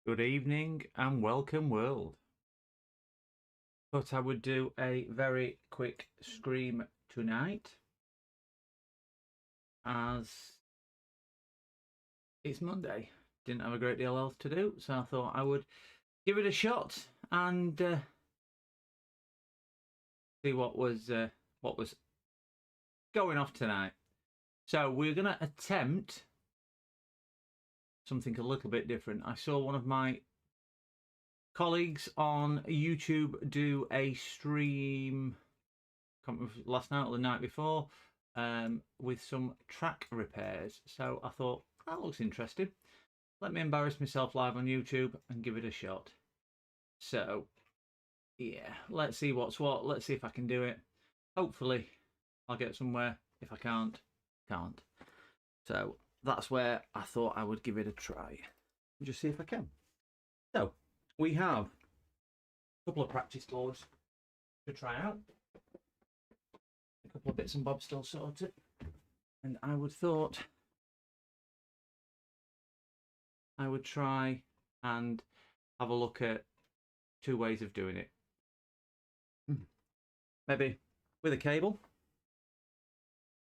Good evening and welcome, world. Thought I would do a very quick stream tonight as it's Monday. Didn't have a great deal else to do, so I thought I would give it a shot and see what was going off tonight. So we're going to attempt something a little bit different. I saw one of my colleagues on YouTube do a stream last night or the night before with some track repairs. So I thought, that looks interesting. Let me embarrass myself live on YouTube and give it a shot. So, yeah, let's see what's what. Let's see if I can do it. Hopefully, I'll get somewhere. If I can't, can't. So, that's where I thought I would give it a try. Just see if I can. So, we have a couple of practice boards to try out. A couple of bits and bobs still sorted. And I would thought I would try and have a look at two ways of doing it. Maybe with a cable,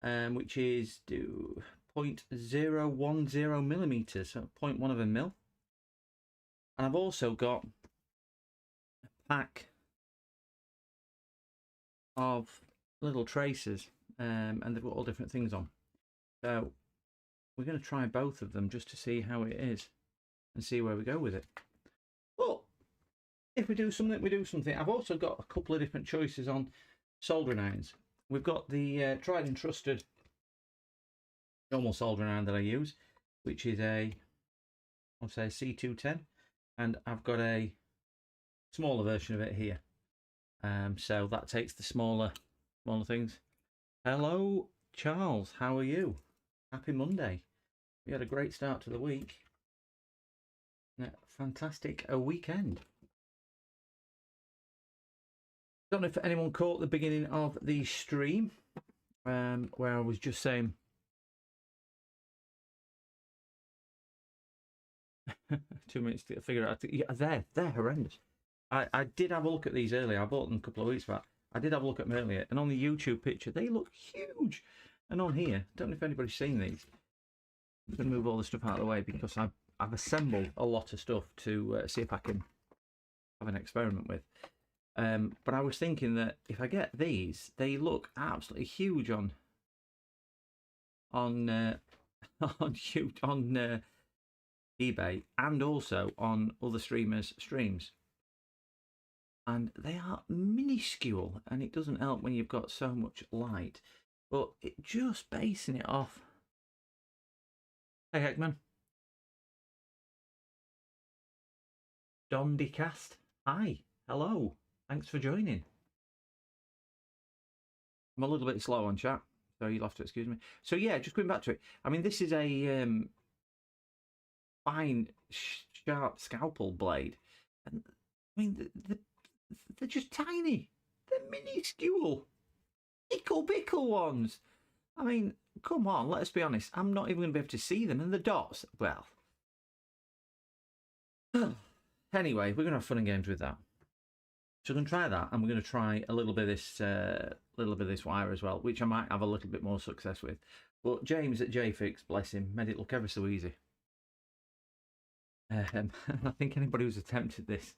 which is 0.010 millimeters, so 0.1 of a mil. And I've also got a pack of little tracers, and they've got all different things on. So we're going to try both of them just to see how it is and see where we go with it. But if we do something, we do something. I've also got a couple of different choices on soldering irons. We've got the tried and trusted normal soldering iron that I use, which is I'll say C210, and I've got a smaller version of it here. So that takes the smaller things. Hello, Charles. How are you? Happy Monday. We had a great start to the week. Fantastic weekend. Don't know if anyone caught the beginning of the stream, where I was just saying 2 minutes to figure out. Yeah, they're horrendous. I did have a look at these earlier. I bought them a couple of weeks back. I did have a look at them earlier, and on the YouTube picture, they look huge. And on here, don't know if anybody's seen these. I'm going to move all the stuff out of the way because I've assembled a lot of stuff to see if I can have an experiment with. But I was thinking that if I get these, they look absolutely huge on eBay and also on other streamers' streams. And they are minuscule, and it doesn't help when you've got so much light. But it just basing it off. Hey, Heckman. Dondicast. Hi. Hello. Thanks for joining. I'm a little bit slow on chat, so you'll have to excuse me. So yeah, just going back to it. I mean, this is a fine, sharp scalpel blade. And I mean, they're just tiny. They're minuscule. Pickle ones. I mean, come on, let's be honest. I'm not even going to be able to see them. And the dots, well. Anyway, we're going to have fun and games with that. So we're going to try that, and we're going to try a little bit of this wire as well, which I might have a little bit more success with. But James at JFix, bless him, made it look ever so easy. I think anybody who's attempted this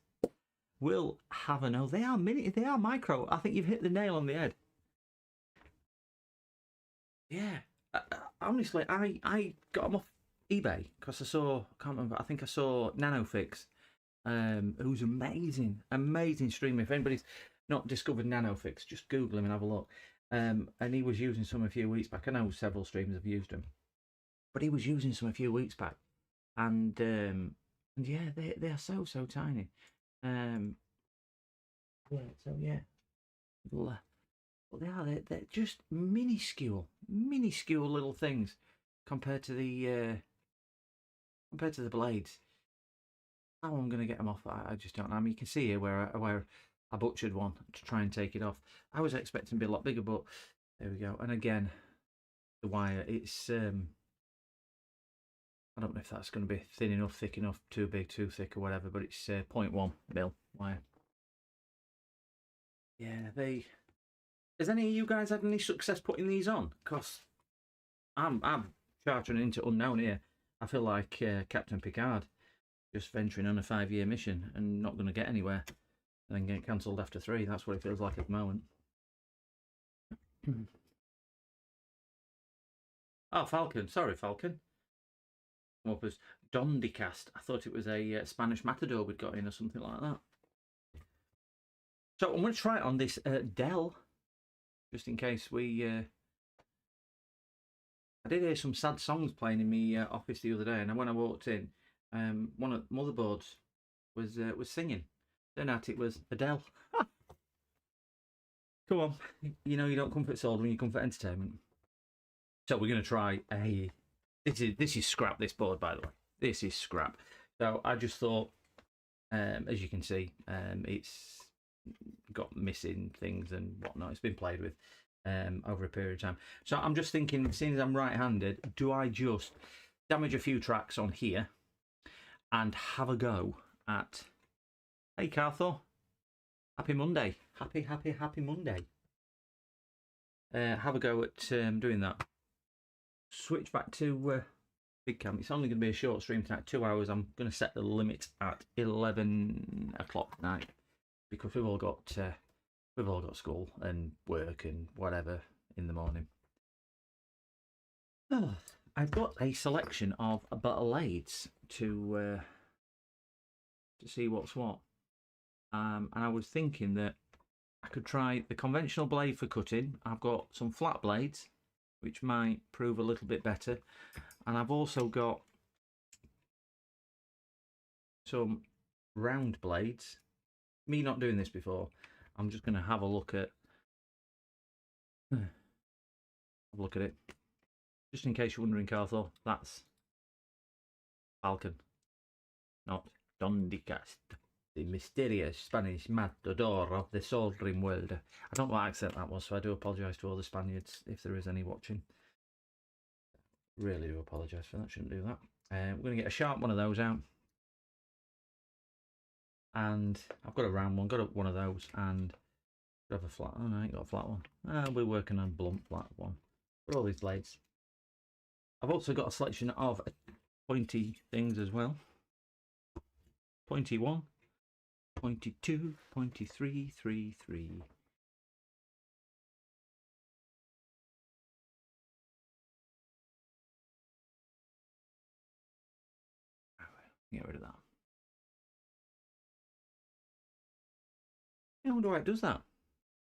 will have a no. They are micro. I think you've hit the nail on the head. Yeah, honestly, I got them off eBay because I can't remember. I think I saw NanoFix, who's amazing streamer. If anybody's not discovered NanoFix, just Google him and have a look. And he was using some a few weeks back. I know several streamers have used them, but he was using some a few weeks back, and yeah, they are so tiny. Yeah, so yeah, but they're just minuscule little things compared to the blades. How I'm going to get them off, I just don't know. I mean, you can see here where I butchered one to try and take it off. I was expecting to be a lot bigger, but there we go. And again, the wire, it's I don't know if that's going to be thin enough, thick enough, too big, too thick, or whatever, but it's 0.1 mil wire. Yeah, Has any of you guys had any success putting these on? Because I'm chartering into unknown here. I feel like Captain Picard, just venturing on a 5-year mission and not going to get anywhere, and then get cancelled after 3. That's what it feels like at the moment. Oh, Falcon. Sorry, Falcon. What was Dondicast? I thought it was a Spanish matador we'd got in or something like that. So I'm going to try it on this Dell, just in case we... I did hear some sad songs playing in my office the other day, and when I walked in, one of the motherboards was singing. Turned out it was Adele. Come on, you know you don't come for sold when you come for entertainment. So we're going to try a... This is scrap, this board, by the way. This is scrap. So I just thought, as you can see, it's got missing things and whatnot. It's been played with over a period of time. So I'm just thinking, seeing as I'm right-handed, do I just damage a few tracks on here and have a go at... Hey, Carthor. Happy Monday. Happy Monday. Have a go at doing that. Switch back to Big Cam. It's only going to be a short stream tonight, 2 hours. I'm going to set the limit at 11 o'clock tonight because we've all got school and work and whatever in the morning. Oh, I've got a selection of blades to see what's what, and I was thinking that I could try the conventional blade for cutting. I've got some flat blades, which might prove a little bit better. And I've also got some round blades. Me not doing this before, I'm just going to have a look at it. Just in case you're wondering, Carthor, that's Falcon, not Dondicast, the mysterious Spanish matador of the soldering world. I don't know what accent that was, so I do apologise to all the Spaniards if there is any watching. Really do apologise for that, shouldn't do that. We're going to get a sharp one of those out. And I've got a round one, got one of those, and have a flat. Oh no, I ain't got a flat one. We're working on a blunt flat one. Got all these blades. I've also got a selection of pointy things as well. Pointy 1, pointy 2, pointy 3, 3, 3. Get rid of that. I wonder why it does that.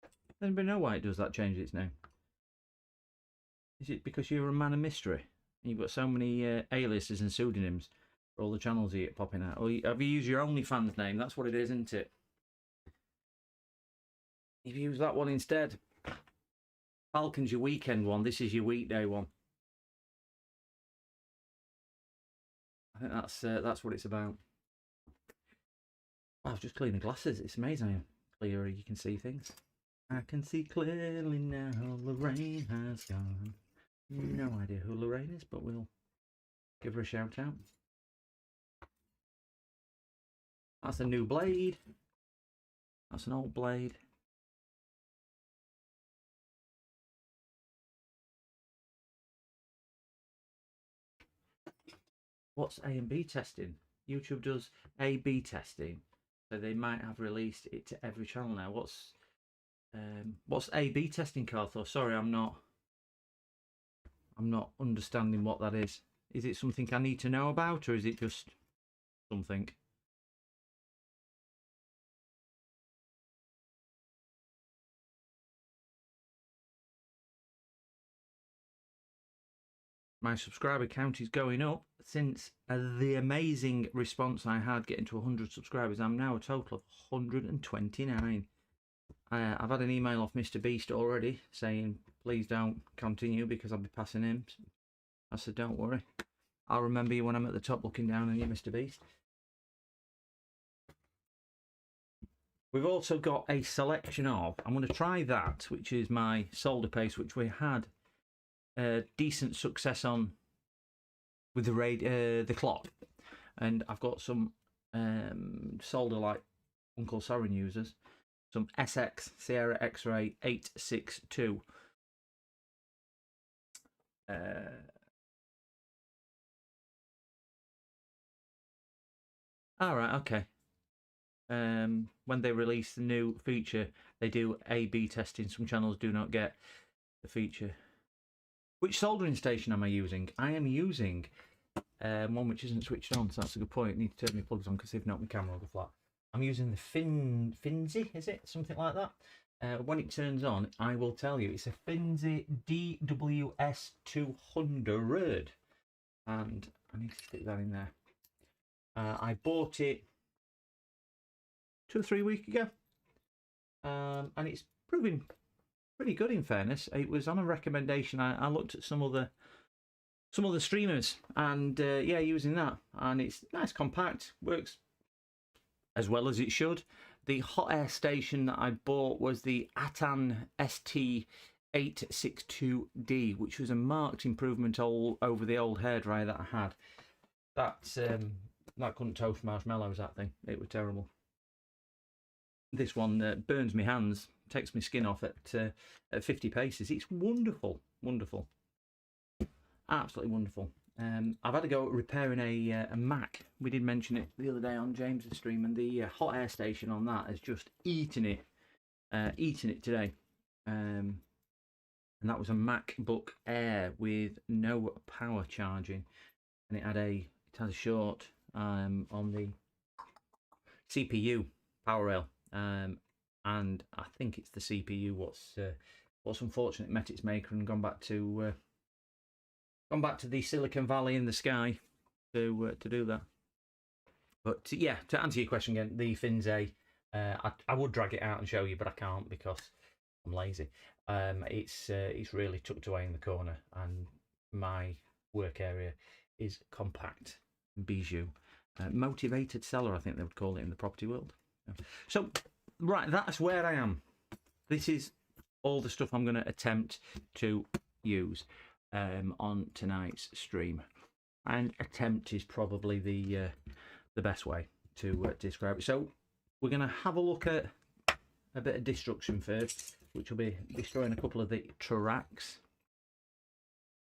Does anybody know why it does that, change its name? Is it because you're a man of mystery? You've got so many aliases and pseudonyms for all the channels you get popping out. Or have you used your OnlyFans name? That's what it is, isn't it? If you use that one instead. Falcon's your weekend one. This is your weekday one. I think that's what it's about. Oh, I've just cleaned the glasses. It's amazing how clearer you can see things. I can see clearly now. Lorraine has gone. No idea who Lorraine is, but we'll give her a shout out. That's a new blade. That's an old blade. What's A and B testing? YouTube does A/B testing, so they might have released it to every channel now. What's A/B testing, Carthor? Sorry, I'm not understanding what that is. Is it something I need to know about, or is it just something? My subscriber count is going up since the amazing response I had getting to 100 subscribers. I'm now a total of 129. I've had an email off Mr. Beast already saying, please don't continue because I'll be passing him. I said, don't worry. I'll remember you when I'm at the top looking down on you, Mr. Beast. We've also got a selection of, I'm going to try that, which is my solder paste, which we had decent success on with the clock, and I've got some solder like Uncle Soren uses, some SX Sierra X-Ray 862. All right, okay. When they release the new feature, they do A/B testing. Some channels do not get the feature. Which soldering station am I using? I am using one which isn't switched on, so that's a good point. I need to turn my plugs on because if not, my camera will go flat. I'm using the Finzi, is it? Something like that. When it turns on, I will tell you. It's a Finzi DWS200. And I need to stick that in there. I bought it 2 or 3 weeks ago. And it's proving pretty good, in fairness. It was on a recommendation. I looked at some other streamers, and yeah, using that, and it's nice, compact, works as well as it should. The hot air station that I bought was the Atan ST862D, which was a marked improvement all over the old hairdryer that I had. That couldn't toast marshmallows, that thing. It was terrible. This one burns my hands, takes my skin off at 50 paces. It's wonderful, wonderful. Absolutely wonderful. I've had to go repairing a Mac. We did mention it the other day on James's stream, and the hot air station on that has just eaten it today. And that was a MacBook Air with no power charging, and it has a short on the CPU power rail, and I think it's the CPU what's unfortunate met its maker and gone back to the Silicon Valley in the sky to do that. But yeah, to answer your question again, the Finze, I would drag it out and show you, but I can't because I'm lazy. It's really tucked away in the corner, and my work area is compact, bijou, motivated seller, I think they would call it in the property world. So right, that's where I am. This is all the stuff I'm going to attempt to use on tonight's stream, and attempt is probably the best way to describe it. So we're going to have a look at a bit of destruction first, which will be destroying a couple of the tracks.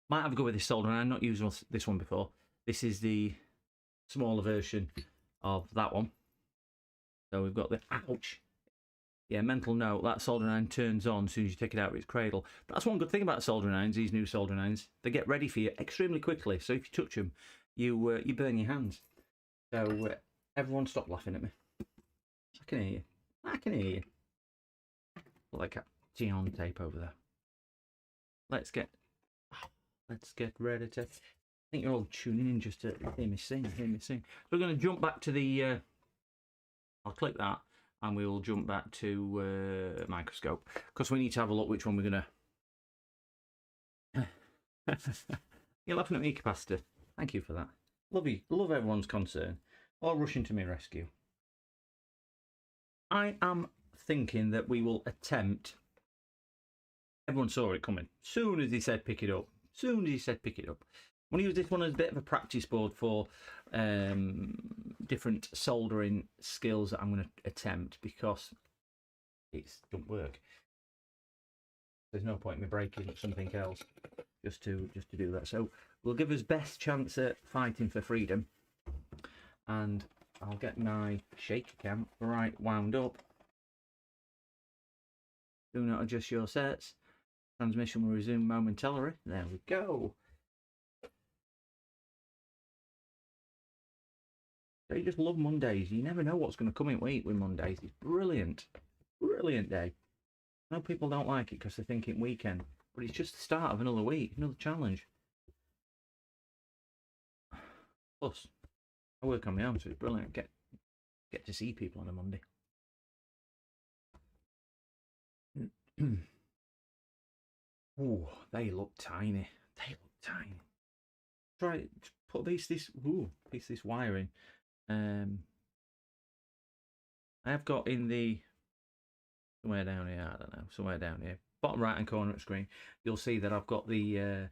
Might have a go with this soldering. I've not used this one before. This is the smaller version of that one. So we've got the ouch. Yeah, mental note, that soldering iron turns on as soon as you take it out of its cradle. But that's one good thing about soldering irons, these new soldering irons. They get ready for you extremely quickly, so if you touch them, you burn your hands. So everyone stop laughing at me. I can hear you. I can hear you. Like a Geon tape over there. Let's get ready to... I think you're all tuning in just to hear me sing, So we're going to jump back to the... I'll click that. And we will jump back to microscope, because we need to have a look which one we're going to... You're laughing at me, Capacitor. Thank you for that. Love everyone's concern. All rushing to my rescue. I am thinking that we will attempt... Everyone saw it coming. Soon as he said pick it up. I'm going to use this one as a bit of a practice board for different soldering skills that I'm going to attempt, because it doesn't work. There's no point in me breaking something else just to do that. So we'll give us best chance at fighting for freedom, and I'll get my shaker cam right wound up. Do not adjust your sets. Transmission will resume momentarily. There we go. I just love Mondays. You never know what's going to come in week with Mondays. It's brilliant. Brilliant day. I know people don't like it because they're thinking weekend, but it's just the start of another week, another challenge. Plus, I work on my own, so it's brilliant. Get to see people on a Monday. Ooh, they look tiny. Try to put this wire in. I have got in the somewhere down here. I don't know, somewhere down here, bottom right hand corner of the screen. You'll see that I've got the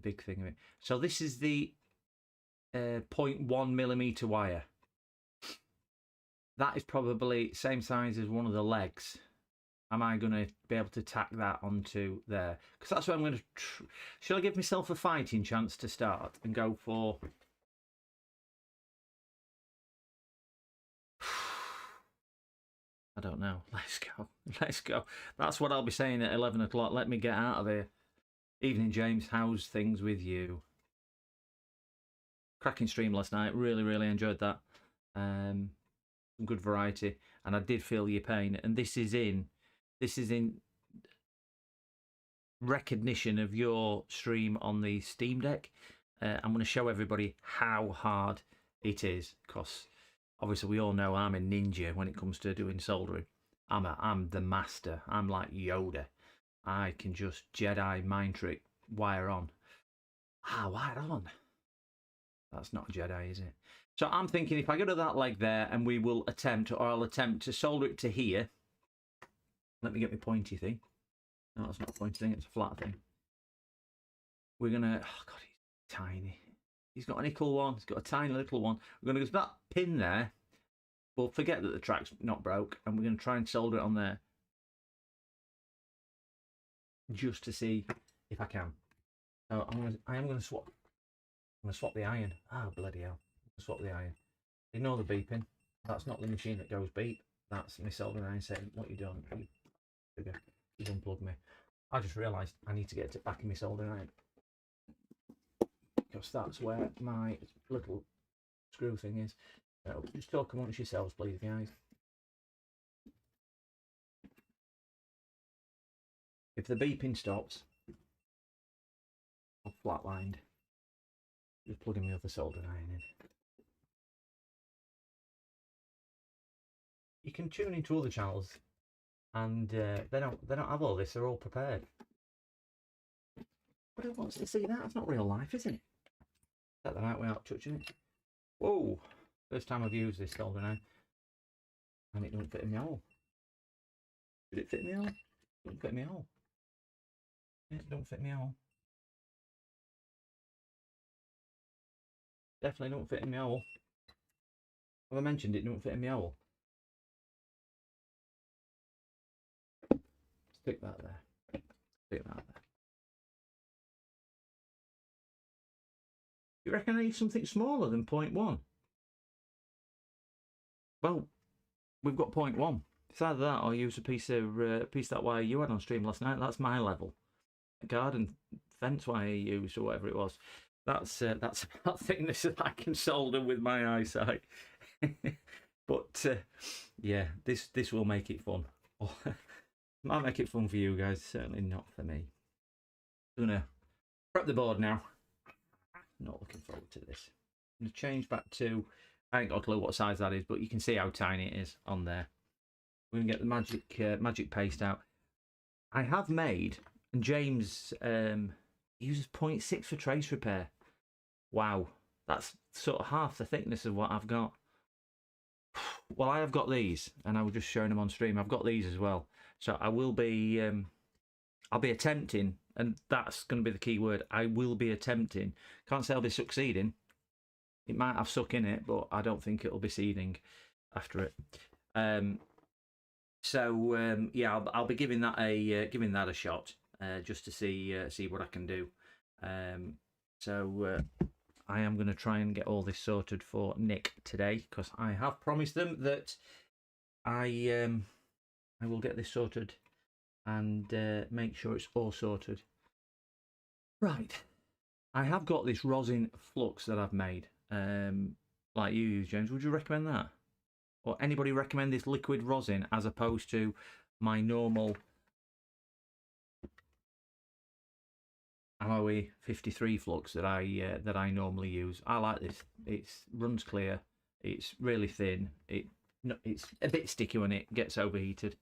big thing of it. So this is the 0.1mm wire. That is probably same size as one of the legs. Am I going to be able to tack that onto there? Because that's what I'm going to... Shall I give myself a fighting chance to start and go for... I don't know. Let's go. Let's go. That's what I'll be saying at 11 o'clock. Let me get out of here. Evening, James. How's things with you? Cracking stream last night. Really, really enjoyed that. Some good variety. And I did feel your pain. And this is in recognition of your stream on the Steam Deck. I'm going to show everybody how hard it is, because obviously we all know I'm a ninja when it comes to doing soldering. I'm the master. I'm like Yoda. I can just Jedi mind trick wire on. Wire on. That's not a Jedi, is it? So I'm thinking if I go to that leg there, and we will attempt, or I'll attempt to solder it to here. Let me get my pointy thing. No, it's not a pointy thing, it's a flat thing. We're gonna, oh God, he's tiny. He's got a nickel one, he's got a tiny little one. We're gonna go to that pin there. We'll forget that the track's not broke, and we're gonna try and solder it on there. Just to see if I can. So I am gonna swap. I'm gonna swap the iron. Oh bloody hell. Swap the iron. Ignore the beeping. That's not the machine that goes beep. That's my soldering iron saying, what you doing? You've unplugged me. I just realised I need to get it back in my soldering iron, because that's where my little screw thing is. So just talk amongst yourselves, please, guys. If the beeping stops, I've flatlined. Just plugging the other soldering iron in. You can tune into other channels, and they don't have all this. They're all prepared. But who wants to see that? It's not real life, is it? Set that out without touching it. Whoa! First time I've used this soldering iron, and it don't fit in my hole. Did it fit in my hole? It don't fit in my hole. Yeah, it don't fit in my hole. Definitely don't fit in my hole. Have I mentioned it don't fit in my hole? Stick that there. Stick that there. You reckon I need something smaller than 0.1? Well, we've got 0.1. It's either that or use a piece of that wire you had on stream last night. That's my level. Garden fence wire you used, or whatever it was. That's about thickness that I can solder with my eyesight. But yeah, this will make it fun. Might make it fun for you guys, certainly not for me. I'm gonna prep the board now. Not looking forward to this. I'm gonna change back to, I ain't got a clue what size that is, but you can see how tiny it is on there. We're gonna get the magic paste out. I have made, and James uses 0.6 for trace repair. Wow, that's sort of half the thickness of what I've got. Well, I have got these, and I was just showing them on stream. I've got these as well, so I will be. I'll be attempting, and that's going to be the key word. I will be attempting. Can't say I'll be succeeding. It might have suck in it, but I don't think it'll be seeding after it. Yeah, I'll be giving that a shot, just to see what I can do. I am going to try and get all this sorted for Nick today, because I have promised them that I will get this sorted and make sure it's all sorted. Right, I have got this rosin flux that I've made, like you use, James. Would you recommend that? Or anybody recommend this liquid rosin as opposed to my normal Alloy 53 flux that I normally use? I like this. It runs clear. It's really thin. It's a bit sticky when it gets overheated.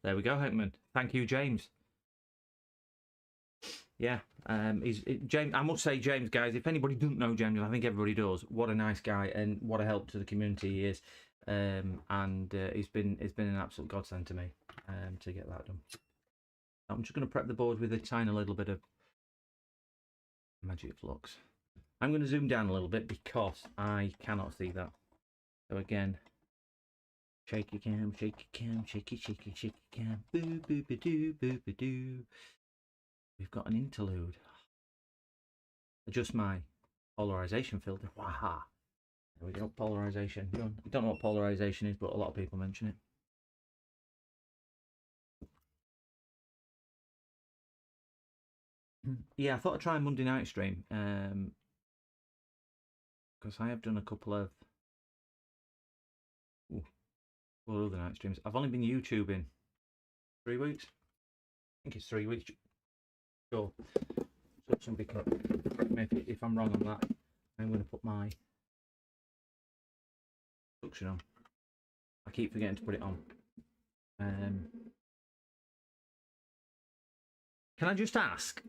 There we go, Heckman. Thank you, James. Yeah, James. I must say, James, guys, if anybody doesn't know James, I think everybody does. What a nice guy, and what a help to the community he is. And he's been an absolute godsend to me to get that done. I'm just going to prep the board with a tiny little bit of Magic Flux. I'm going to zoom down a little bit because I cannot see that. So again, shaky cam, shaky cam, shaky, shaky, shaky cam. Boo, boo, ba doo, boo, ba doo. We've got an interlude. Adjust my polarization filter. Waha. There we go, polarization. I don't know what polarization is, but a lot of people mention it. Yeah, I thought I'd try a Monday night stream. Because I have done a couple of other night streams. I've only been YouTubing 3 weeks. I think it's 3 weeks. Sure. So somebody can correct me if I'm wrong on that. I'm going to put my suction on. I keep forgetting to put it on. Can I just ask?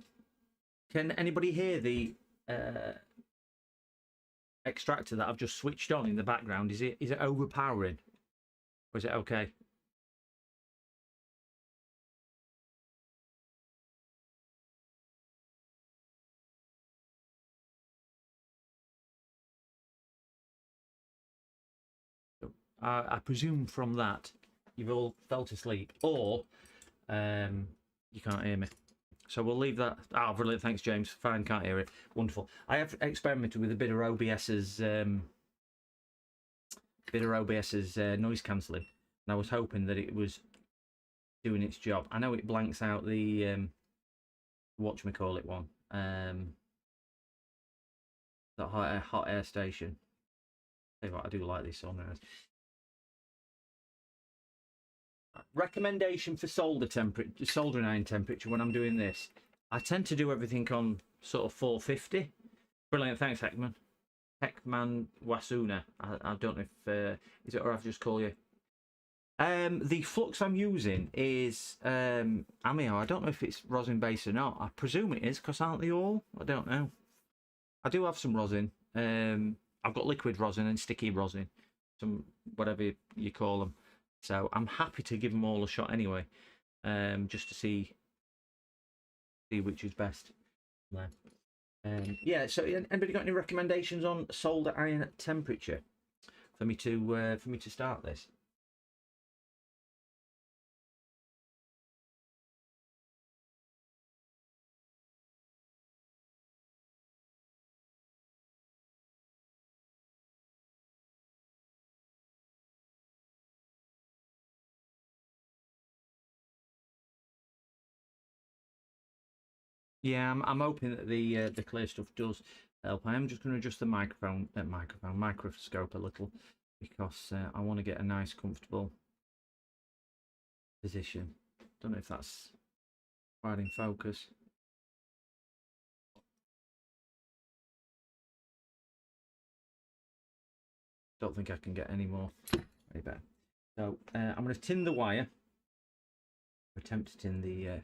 Can anybody hear the extractor that I've just switched on in the background? Is it overpowering, or is it okay? I presume from that you've all fell asleep, or you can't hear me. So we'll leave that. Oh, brilliant! Thanks, James. Fine, can't hear it. Wonderful. I have experimented with a bit of OBS's noise cancelling, and I was hoping that it was doing its job. I know it blanks out the whatchamacallit one, that hot air station. Tell you what, I do like these sonars. Recommendation for soldering iron temperature when I'm doing this. I tend to do everything on sort of 450. Brilliant, thanks, Heckman Wasuna. I don't know if is it, or I've just called you. The flux I'm using is Amio. I don't know if it's rosin based or not. I presume it is, because aren't they all? I don't know. I do have some rosin. I've got liquid rosin and sticky rosin, some whatever you call them. So I'm happy to give them all a shot anyway, just to see which is best. Yeah. So anybody got any recommendations on solder iron temperature for me to start this? Yeah, I'm hoping that the clear stuff does help. I am just going to adjust the microscope a little, because I want to get a nice, comfortable position. Don't know if that's quite in focus. Don't think I can get any more. Very better. So I'm going to tin the wire. Attempt to tin the. Yeah.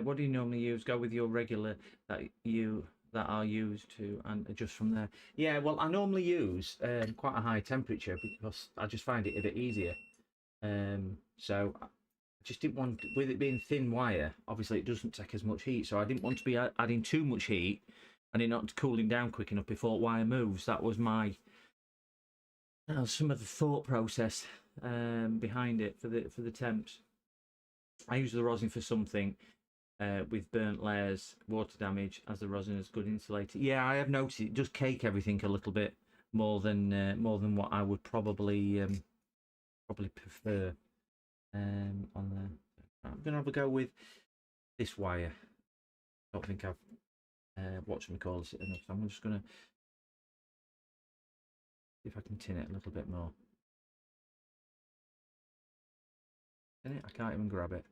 What do you normally use? Go with your regular that are used to, and adjust from there. Yeah, well, I normally use quite a high temperature because I just find it a bit easier. So I just didn't want, with it being thin wire, obviously it doesn't take as much heat, so I didn't want to be adding too much heat and it not cooling down quick enough before wire moves. That was my some of the thought process behind it for the temps. I use the rosin for something. With burnt layers, water damage, as the rosin is good insulator. Yeah, I have noticed it does cake everything a little bit more than what I would probably prefer on there. I'm gonna have a go with this wire. I don't think I've watched me call this enough, so I'm just gonna see if I can tin it a little bit more. Tin it? I can't even grab it.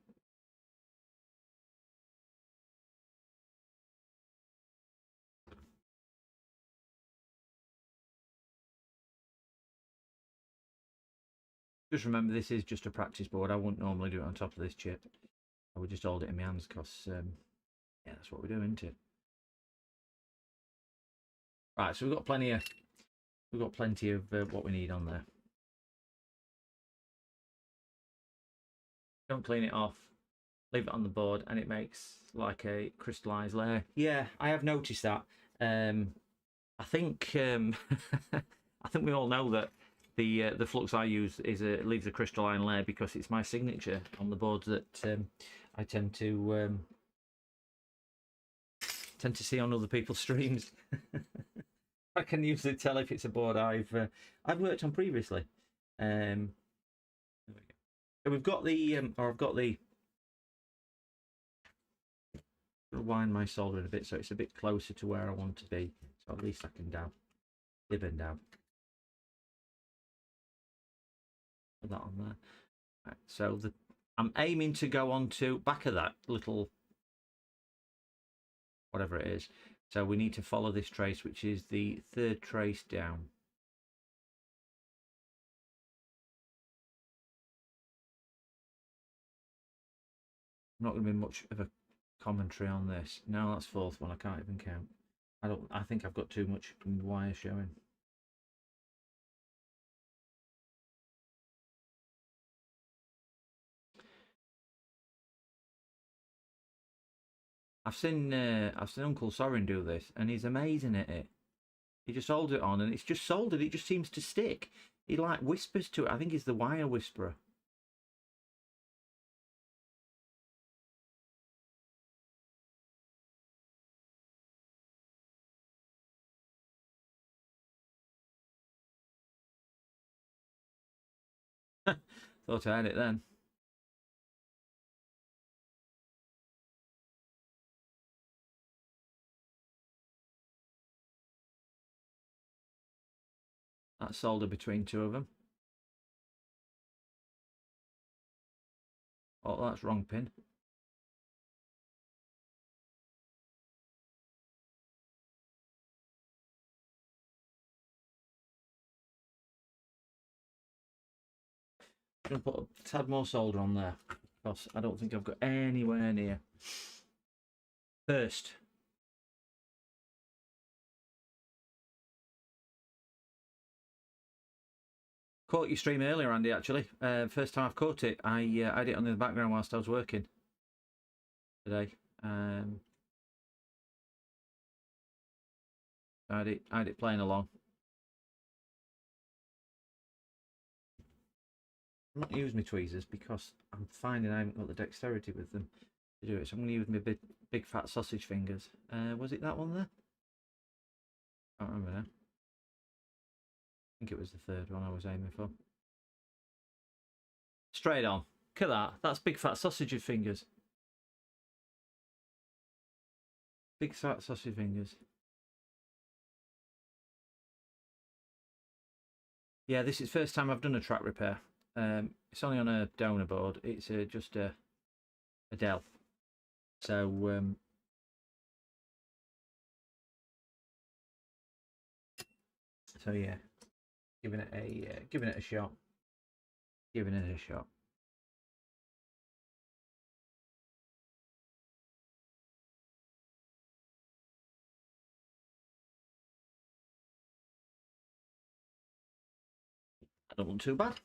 Just remember, this is just a practice board. I wouldn't normally do it on top of this chip. I would just hold it in my hands because, yeah, that's what we're doing, isn't it? Right, so we've got plenty of what we need on there. Don't clean it off. Leave it on the board, and it makes like a crystallized layer. Yeah, I have noticed that. I think I think we all know that the flux I use leaves a crystalline layer because it's my signature on the boards that I tend to see on other people's streams. I can usually tell if it's a board I've worked on previously. So we've got the or I've got the. Wind my soldering a bit so it's a bit closer to where I want to be, so at least I can dib and dab. Put that on there. Right, so I'm aiming to go on to back of that little whatever it is. So we need to follow this trace, which is the third trace down. Not going to be much of a commentary on this. No, that's fourth one. I can't even count. I think I've got too much wire showing. I've seen Uncle Sorin do this, and he's amazing at it. He just holds it on, and it's just soldered. It just seems to stick. He like whispers to it. I think he's the wire whisperer. Thought I had it then. That's soldered between two of them. Oh, that's wrong pin. I'm going to put a tad more solder on there because I don't think I've got anywhere near. First. Caught your stream earlier, Andy, actually. First time I've caught it. I had it on in the background whilst I was working today. I had it playing along. I'm not using my tweezers because I'm finding I haven't got the dexterity with them to do it. So I'm going to use my big fat sausage fingers. Was it that one there? I can't remember now. I think it was the third one I was aiming for. Straight on. Look at that. That's big fat sausage fingers. Big fat sausage fingers. Yeah, this is the first time I've done a track repair. It's only on a donor board. It's just a Dell. So yeah, giving it a shot. Giving it a shot. I don't want too bad.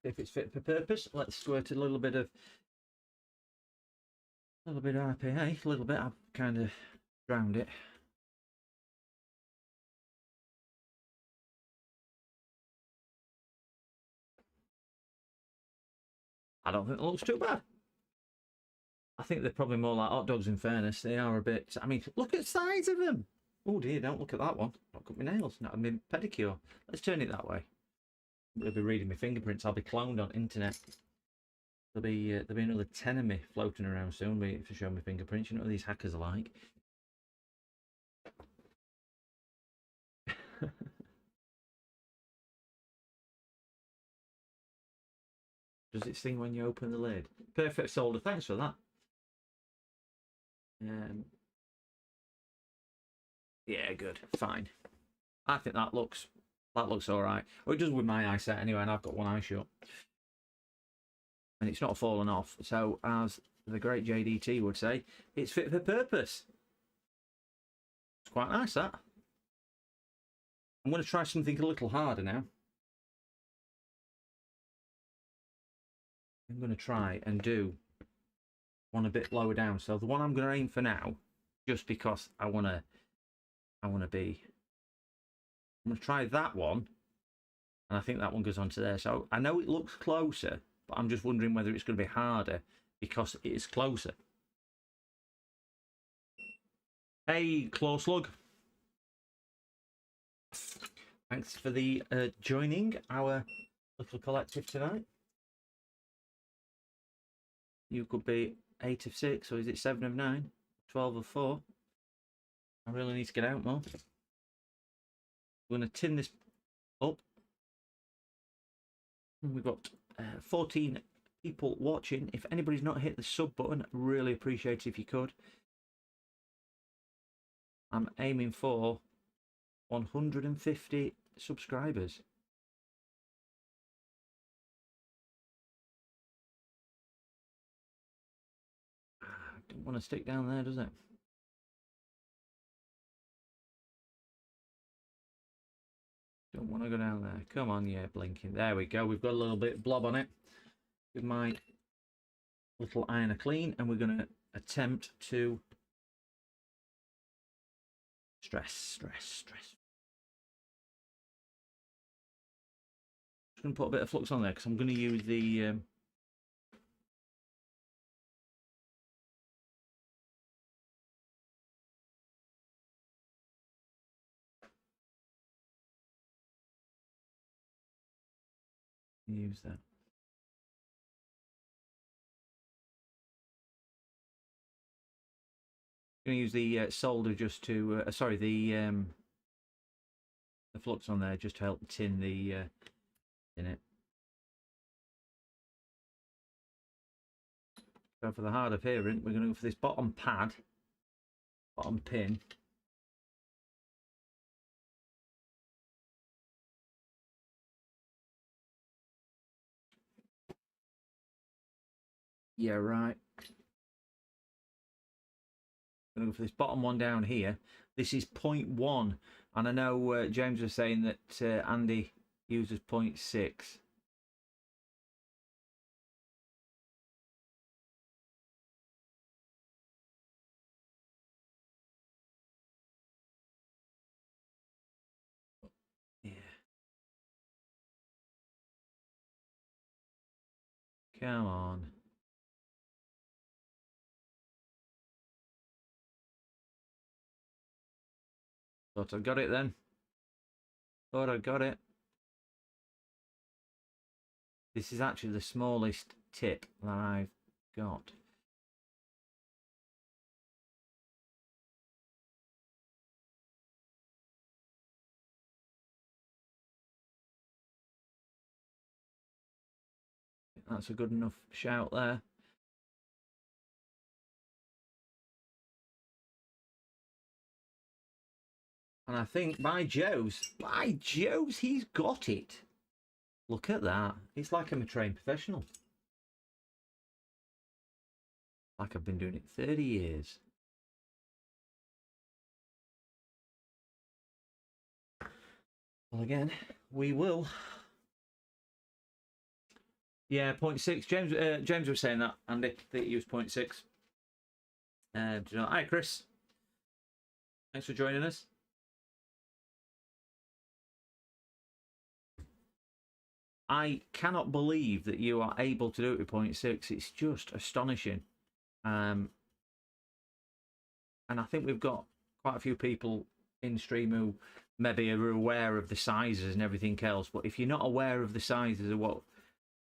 If it's fit for purpose, let's squirt a little bit of RPA. A little bit. I've kind of drowned it. I don't think it looks too bad. I think they're probably more like hot dogs, in fairness. They are a bit. I mean, look at the size of them. Oh dear, don't look at that one. Not cut my nails. Not my pedicure. Let's turn it that way. I'll be reading my fingerprints. I'll be cloned on internet. There'll be another 10 of me floating around soon waiting to show my fingerprints. You know what these hackers are like. Does it sting when you open the lid? Perfect solder. Thanks for that. Yeah, good. Fine. I think that looks That looks all right. Well, it does with my eyesight anyway, and I've got one eye shut. And it's not fallen off. So, as the great JDT would say, it's fit for purpose. It's quite nice, that. I'm going to try something a little harder now. I'm going to try and do one a bit lower down. So the one I'm going to aim for now, just because I want to be... I'm going to try that one, and I think that one goes onto there. So I know it looks closer, but I'm just wondering whether it's going to be harder because it is closer. Hey, Claw Slug. Thanks for the joining our little collective tonight. You could be 8 of 6, or is it 7 of 9? 12 of 4. I really need to get out more. We're going to tin this up. And we've got 14 people watching. If anybody's not hit the sub button, really appreciate it if you could. I'm aiming for 150 subscribers. Don't want to stick down there, does it? Don't want to go down there. Come on, yeah, blinking. There we go. We've got a little bit of blob on it. Give my little iron a clean, and we're going to attempt to stress. Just going to put a bit of flux on there because I'm going to use the use that. I'm going to use the solder just to sorry, the flux on there just to help tin the in it. So for the hard of hearing, we're going to go for this bottom pad, bottom pin. Yeah, right. I'm going to go for this bottom one down here. This is 0.1, and I know James was saying that Andy uses 0.6. Yeah. Come on. Thought I got it then. Thought I got it. This is actually the smallest tip that I've got. That's a good enough shout there. And I think, by Joe's, he's got it. Look at that. It's like I'm a trained professional. Like I've been doing it 30 years. Well, again, we will. Yeah, 0.6. James was saying that, Andy, that he used 0.6. Do you know? Hi, Chris. Thanks for joining us. I cannot believe that you are able to do it with 0.6. It's just astonishing. And I think we've got quite a few people in stream who maybe are aware of the sizes and everything else. But if you're not aware of the sizes of what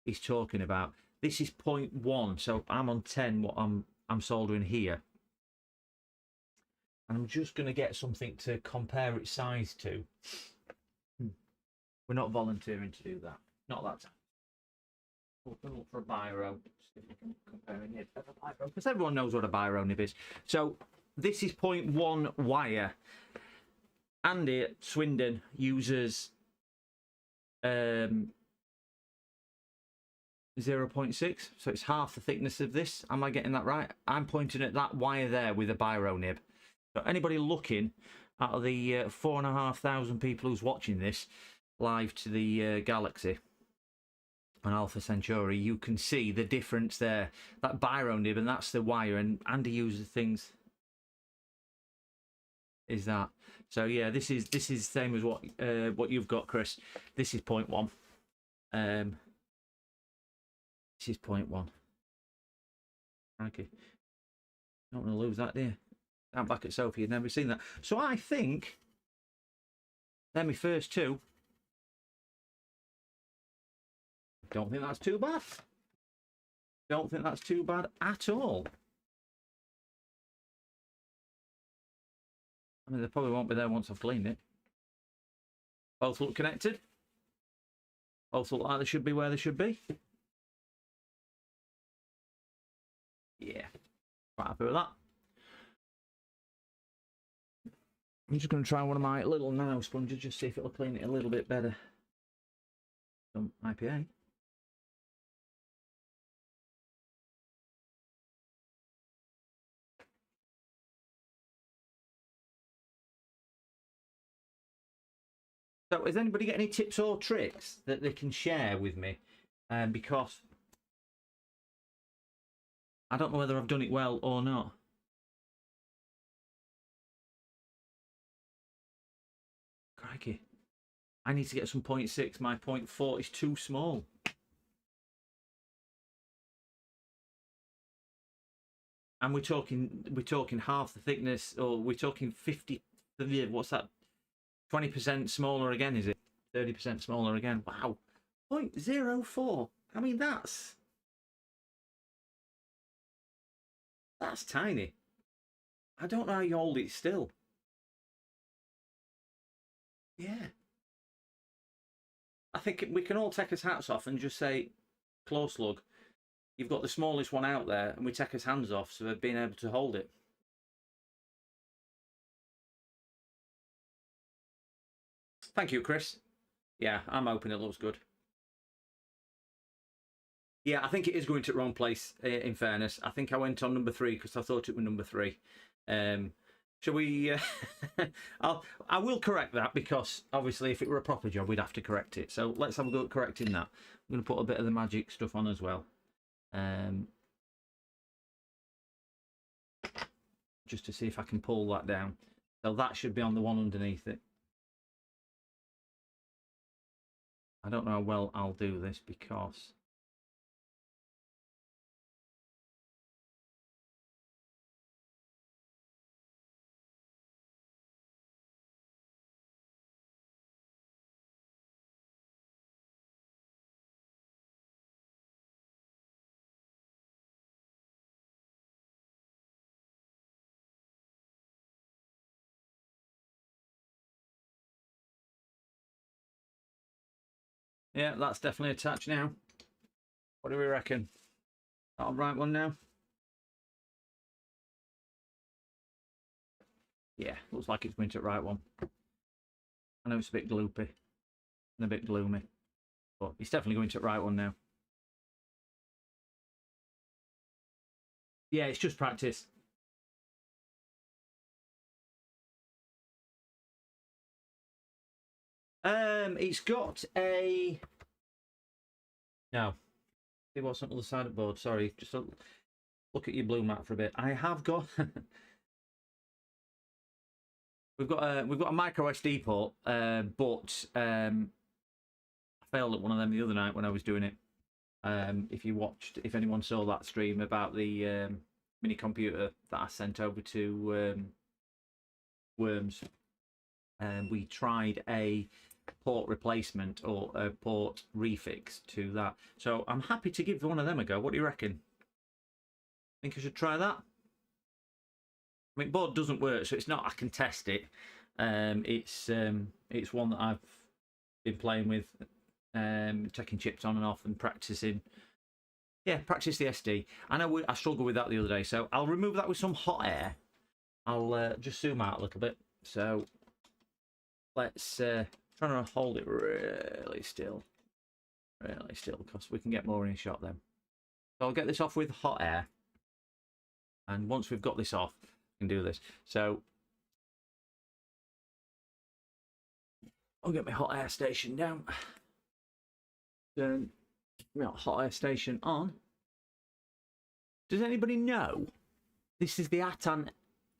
he's talking about, this is 0.1. So I'm on 10. What I'm soldering here, and I'm just going to get something to compare its size to. We're not volunteering to do that. Not that time. We'll look for a biro. See if we can compare a nib of a biro, because everyone knows what a biro nib is. So this is 0.1 wire. Andy at Swindon uses 0.6, so it's half the thickness of this. Am I getting that right? I'm pointing at that wire there with a biro nib. So anybody looking, out of the 4,500 people who's watching this live to the Galaxy on Alpha Centauri, you can see the difference there. That biro nib, and that's the wire, and Andy uses things. Is that so? Yeah, this is the same as what you've got, Chris. This is 0.1. This is 0.1. Okay, don't want to lose that, do you? I'm back at Sophie. You'd never seen that. So I think they're my first two. Don't think that's too bad. Don't think that's too bad at all. I mean, they probably won't be there once I've cleaned it. Both look connected. Both look like they should be where they should be. Yeah, quite happy with that. I'm just going to try one of my little nano sponges, just see if it'll clean it a little bit better. Some IPA. So has anybody got any tips or tricks that they can share with me? Because I don't know whether I've done it well or not. Crikey. I need to get some 0.6. My 0.4 is too small. And we're talking half the thickness, or we're talking 50. What's that? 20% smaller again, is it? 30% smaller again. Wow. 0.04. I mean, that's tiny. I don't know how you hold it still. Yeah. I think we can all take his hats off and just say, close lug, you've got the smallest one out there, and we take his hands off so they've been able to hold it. Thank you, Chris. Yeah, I'm hoping it looks good. Yeah, I think it is going to the wrong place, in fairness. I think I went on number 3 because I thought it was number 3. Shall we... I will correct that, because obviously if it were a proper job, we'd have to correct it. So let's have a go at correcting that. I'm going to put a bit of the magic stuff on as well. Just to see if I can pull that down. So that should be on the one underneath it. I don't know how well I'll do this, because yeah, that's definitely attached now. What do we reckon? That the right one now? Yeah, looks like it's going to the right one. I know it's a bit gloopy and a bit gloomy, but it's definitely going to the right one now. Yeah, it's just practice. It's got a... No. See what's on the other side of the board. Sorry, just look at your blue mat for a bit. I have got... we've got a micro SD port, but I failed at one of them the other night when I was doing it. If anyone saw that stream about the mini computer that I sent over to Worms, we tried a port replacement or a port refix to that. So I'm happy to give one of them a go. What do you reckon? Think I should try that? I mean, board doesn't work, so it's not I can test it. It's one that I've been playing with, taking chips on and off and practicing. Yeah, practice the SD. I know I struggled with that the other day, so I'll remove that with some hot air. I'll just zoom out a little bit. So let's try trying to hold it really still, because we can get more in shot then. So I'll get this off with hot air, and once we've got this off, we can do this. So I'll get my hot air station down. Turn my hot air station on. Does anybody know? This is the Atan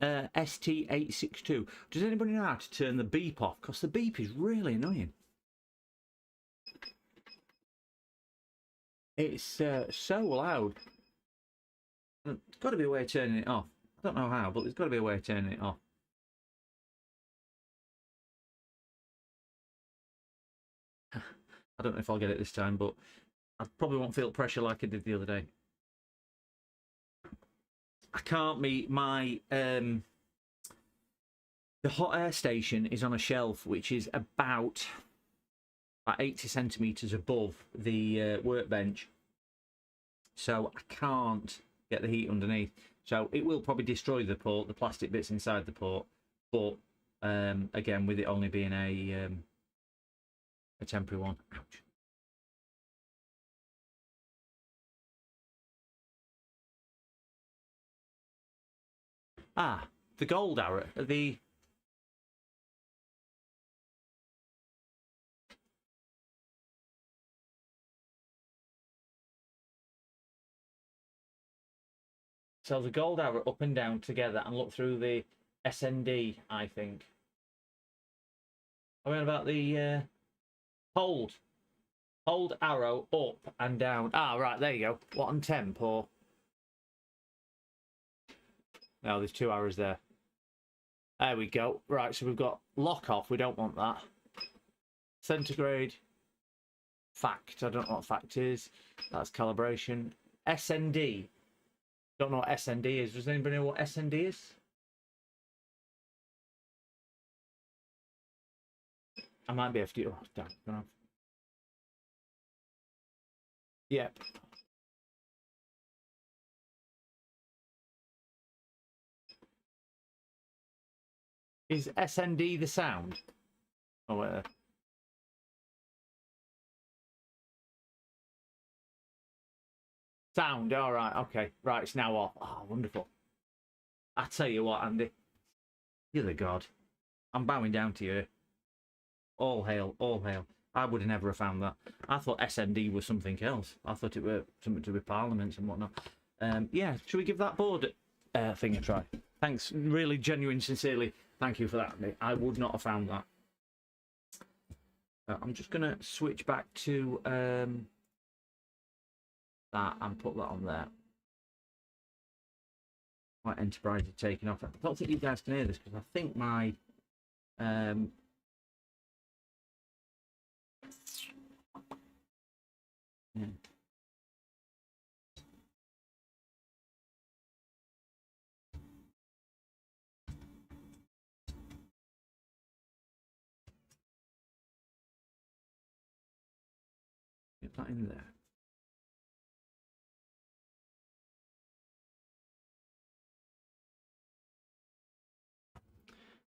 ST862. Does anybody know how to turn the beep off? Because the beep is really annoying. It's so loud. There's got to be a way of turning it off. I don't know how, but there's got to be a way of turning it off. I don't know if I'll get it this time, but I probably won't feel pressure like I did the other day. I can't meet my the hot air station is on a shelf which is about 80 centimeters above the workbench, so I can't get the heat underneath. So it will probably destroy the port, the plastic bits inside the port, but again, with it only being a temporary one. Ouch. Ah, the gold arrow, the so the gold arrow up and down together and look through the SND, I think. I mean about the hold arrow up and down. Ah, right, there you go. What, on temp or? No, there's two arrows there. There we go. Right, so we've got lock off. We don't want that. Centigrade. Fact. I don't know what fact is. That's calibration. SND. Don't know what SND is. Does anybody know what SND is? I might be able to do. Oh, damn. Yep. Is SND the sound? Oh, sound. All right. Okay. Right. It's now off. Oh, wonderful. I tell you what, Andy. You're the god. I'm bowing down to you. All hail. All hail. I would have never have found that. I thought SND was something else. I thought it were something to do with parliaments and whatnot. Yeah. Should we give that board thing a try? Thanks. Really genuine, sincerely. Thank you for that, Andy. I would not have found that. I'm just going to switch back to that and put that on there. My Enterprise is taking off. I don't think you guys can hear this because I think my yeah. Get that in there.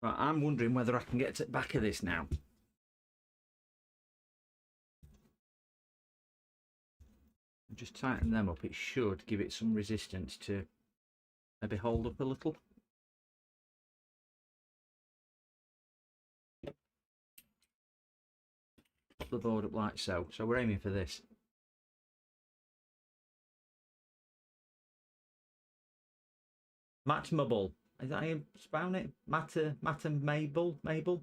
Right, I'm wondering whether I can get to the back of this now. Just tighten them up. It should give it some resistance to maybe hold up a little. Put the board up like so. So we're aiming for this. Matt Mubble. Is that how you spell it? Matt Mabel? Mubble?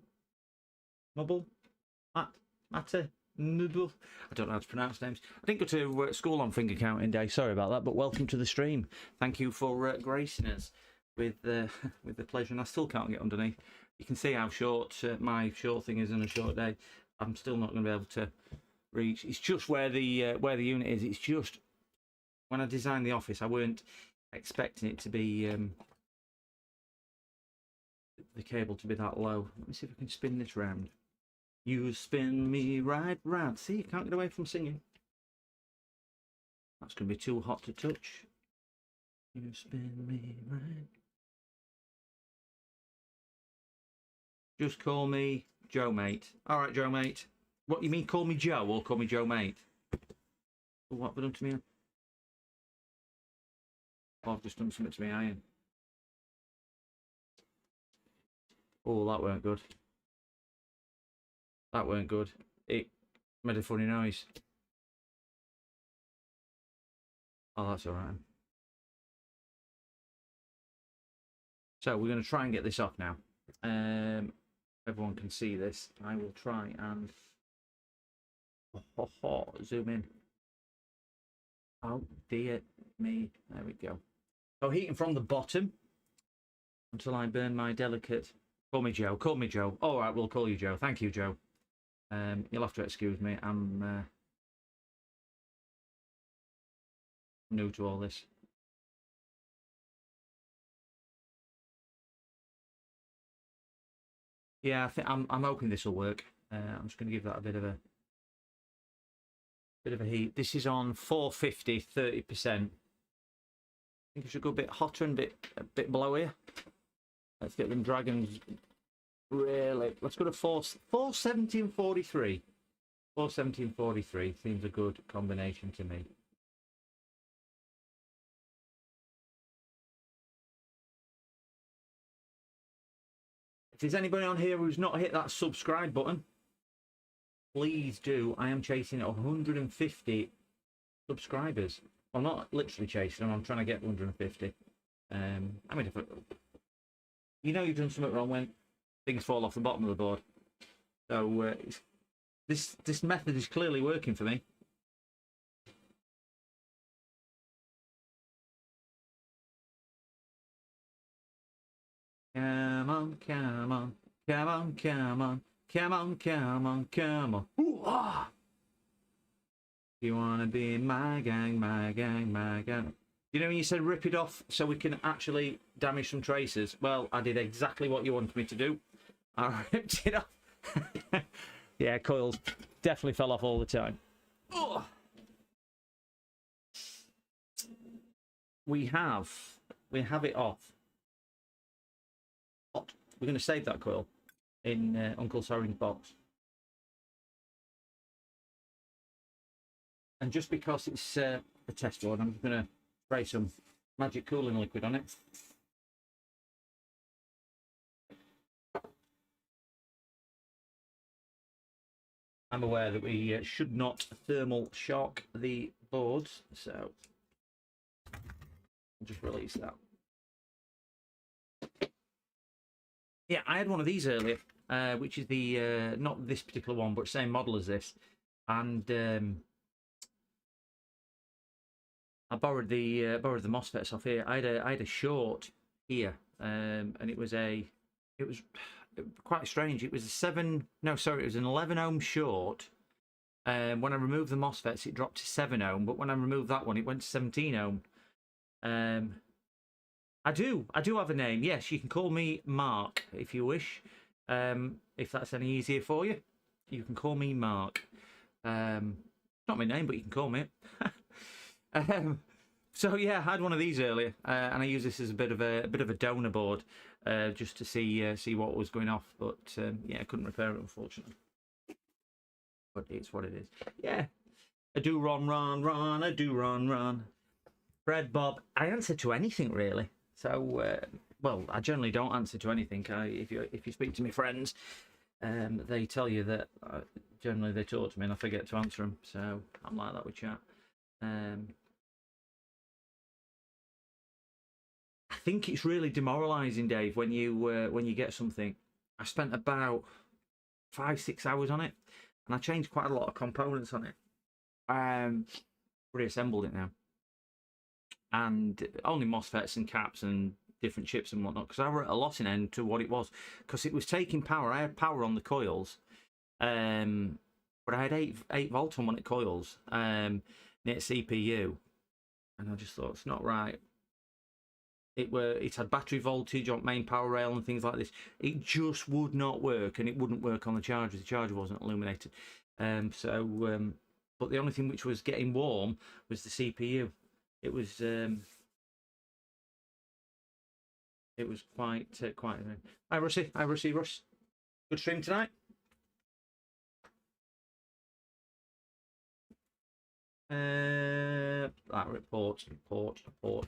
Matter Mubble? I don't know how to pronounce names. I didn't go to school on finger counting day. Sorry about that, but welcome to the stream. Thank you for gracing us with the pleasure. And I still can't get underneath. You can see how short my short thing is in a short day. I'm still not going to be able to reach. It's just where the unit is. It's just when I designed the office, I weren't expecting it to be the cable to be that low. Let me see if I can spin this round. You spin me right round. See, you can't get away from singing. That's going to be too hot to touch. You spin me right. Just call me Joe, mate. All right, Joe, mate. What you mean? Call me Joe or call me Joe, mate? What have I done to me? Oh, I've just done something to me iron. Oh, that weren't good. That weren't good. It made a funny noise. Oh, that's all right. So we're going to try and get this off now. Everyone can see this. I will try and zoom in. Oh dear me. There we go. So heating from the bottom until I burn my delicate. Call me Joe. Call me Joe. All right, we'll call you Joe. Thank you, Joe. You'll have to excuse me. I'm new to all this. Yeah, I think I'm hoping this will work. I'm just going to give that a bit of a heat. This is on 450, 30%. I think it should go a bit hotter and a bit below here. Let's get them dragons. Really, let's go to 470 and 43. 470 and 43 seems a good combination to me. If there's anybody on here who's not hit that subscribe button, please do. I am chasing 150 subscribers. Well, not literally chasing them. I'm trying to get 150. I mean, you know you've done something wrong when things fall off the bottom of the board. So this method is clearly working for me. Come on, come on, come on, come on, come on, come on, come on. Ooh-ah! You wanna be my gang, my gang, my gang. You know when you said rip it off so we can actually damage some tracers? Well, I did exactly what you wanted me to do. I ripped it off. Yeah, coils definitely fell off all the time. Ugh. We have it off. We're going to save that coil in Uncle Soren's box. And just because it's a test board, I'm just going to spray some magic cooling liquid on it. I'm aware that we should not thermal shock the boards, so I'll just release that. Yeah, I had one of these earlier, which is the not this particular one, but same model as this, and I borrowed the MOSFETs off here. I had a short here, and it was quite strange. It was it was an 11 ohm short. When I removed the MOSFETs, it dropped to 7 ohm, but when I removed that one, it went to 17 ohm. I do have a name. Yes, you can call me Mark if you wish. If that's any easier for you, you can call me Mark. Not my name, but you can call me it. So yeah, I had one of these earlier, and I use this as a bit of a donor board, just to see what was going off. But yeah, I couldn't repair it, unfortunately. But it's what it is. Yeah, I do run, I do run. Fred, Bob, I answer to anything really. So well, I generally don't answer to anything. If you speak to my friends, they tell you that generally they talk to me and I forget to answer them. So I'm like that with chat. I think it's really demoralising, Dave, when you get something. I spent about 5-6 hours on it, and I changed quite a lot of components on it. Reassembled it now, and only MOSFETs and caps and different chips and whatnot, because I were at a loss in end to what it was, because it was taking power. I had power on the coils, but I had 8 volt on one of the coils, near CPU, and I just thought it's not right. It had battery voltage on main power rail and things like this. It just would not work, and it wouldn't work on the charger. The charger wasn't illuminated. But the only thing which was getting warm was the CPU. It was quite. Hi Russie, Russ. Good stream tonight. That report,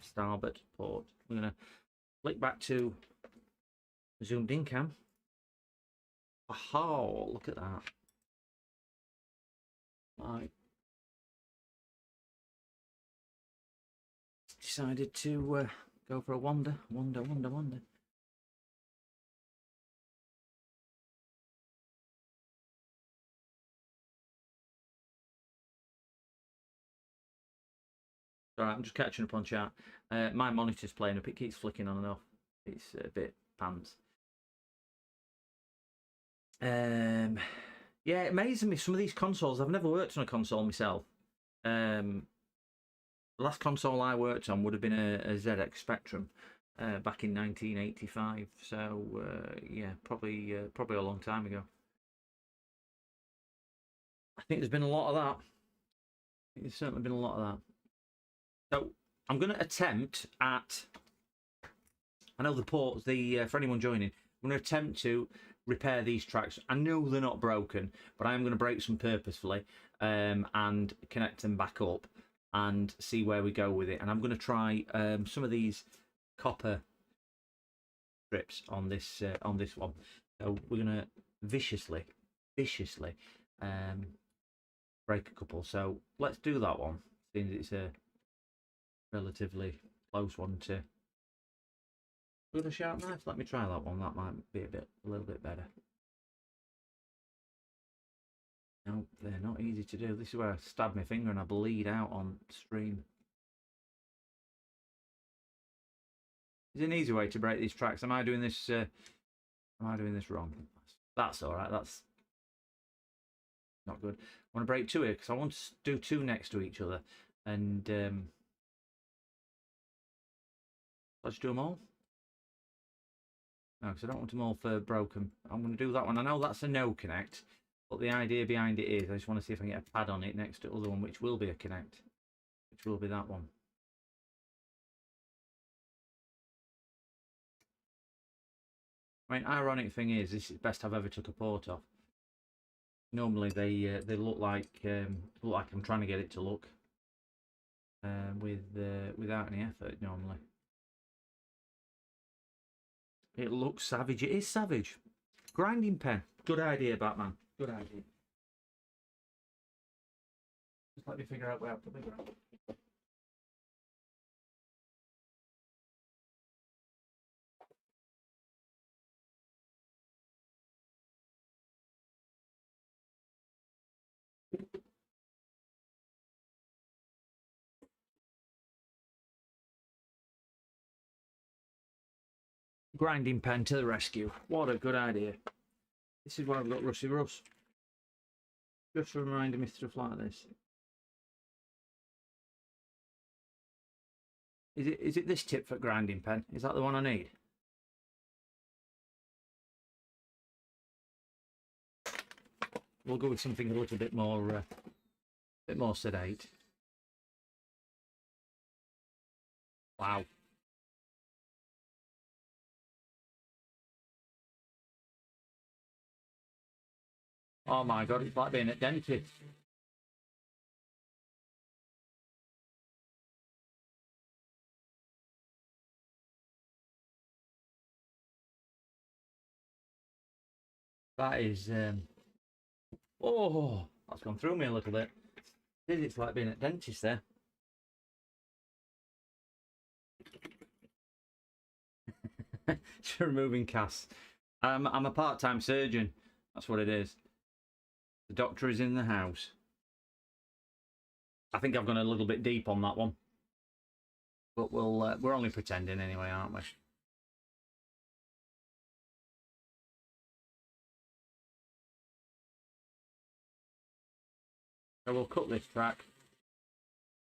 starboard, port. We're gonna flick back to zoomed in cam. Oh, look at that. Right. Decided to go for a wander. Alright, I'm just catching up on chat. My monitor's playing up, it keeps flicking on and off. It's a bit pants. Yeah, it amazes me, some of these consoles, I've never worked on a console myself. The last console I worked on would have been a ZX Spectrum back in 1985. So yeah, probably a long time ago. I think there's been a lot of that. There's certainly been a lot of that. So I'm going to attempt at, I know the ports, for anyone joining, I'm going to attempt to repair these tracks. I know they're not broken, but I am going to break some purposefully and connect them back up and see where we go with it. And I'm going to try some of these copper strips on this one. So we're going to viciously break a couple. So let's do that one, since it's a relatively close one to. With a sharp knife, let me try that one. That might be a little bit better. No, they're not easy to do. This is where I stab my finger and I bleed out on stream. Is an easy way to break these tracks? Am I doing this? Am I doing this wrong? That's all right. That's not good. I want to break two here because I want to do two next to each other, and let's do them all. No, because I don't want them all for broken. I'm going to do that one. I know that's a no connect, but the idea behind it is I just want to see if I can get a pad on it next to the other one, which will be a connect, which will be that one. I mean, ironic thing is, this is the best I've ever took a port off. Normally they look like I'm trying to get it to look without any effort. Normally, it looks savage. It is savage. Grinding pen. Good idea, Batman. Good idea. Just let me figure out where I put the ground. Grinding pen to the rescue. What a good idea. This is why I've got Rusty Russ. Just reminding me stuff like this. Is it this tip for grinding pen? Is that the one I need? We'll go with something a little bit more sedate. Wow. Oh my god, it's like being at dentist. That is oh, that's gone through me a little bit. It's like being at dentist there. Just removing casts. I'm a part-time surgeon. That's what it is. The doctor is in the house. I think I've gone a little bit deep on that one, but we're only pretending anyway, aren't we? So we'll cut this track.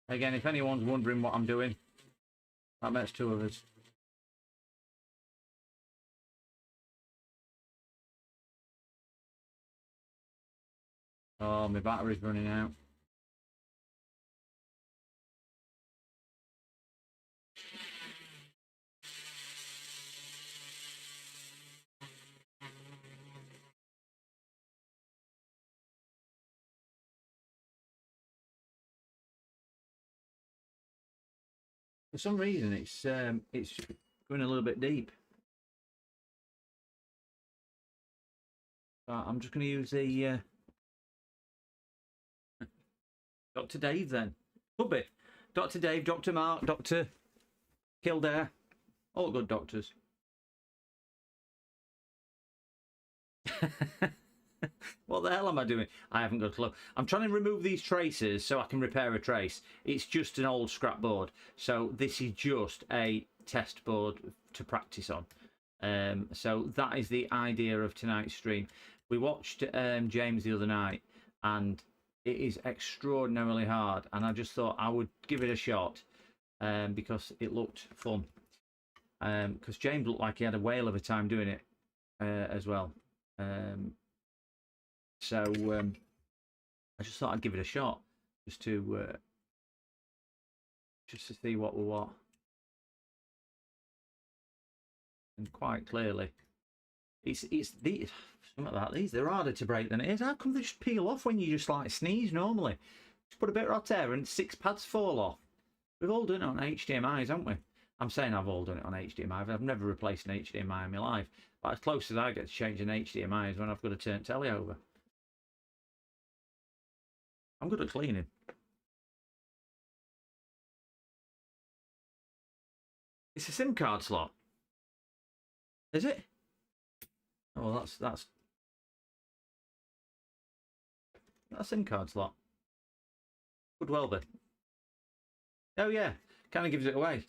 Again, if anyone's wondering what I'm doing, that makes two of us. Oh, my battery's running out. for some reason it's going a little bit deep. I'm just going to use the Dr. Dave then. Could be. Dr. Dave, Dr. Mark, Dr. Kildare. All good doctors. What the hell am I doing? I haven't got a clue. I'm trying to remove these traces so I can repair a trace. It's just an old scrap board. So this is just a test board to practice on. So that is the idea of tonight's stream. We watched James the other night, and it is extraordinarily hard, and I just thought I would give it a shot because it looked fun. Because James looked like he had a whale of a time doing it as well. So I just thought I'd give it a shot just to see what we what. And quite clearly, it's these something about these. They're harder to break than it is. How come they just peel off when you just like sneeze normally? Just put a bit of hot air and 6 pads fall off. We've all done it on HDMIs, haven't we? I'm saying I've all done it on HDMI. I've never replaced an HDMI in my life. But as close as I get to changing HDMI is when I've got to turn telly over. I'm good at cleaning. It's a SIM card slot. Is it? Oh, that's a SIM card slot. Could well be. Oh yeah, kind of gives it away.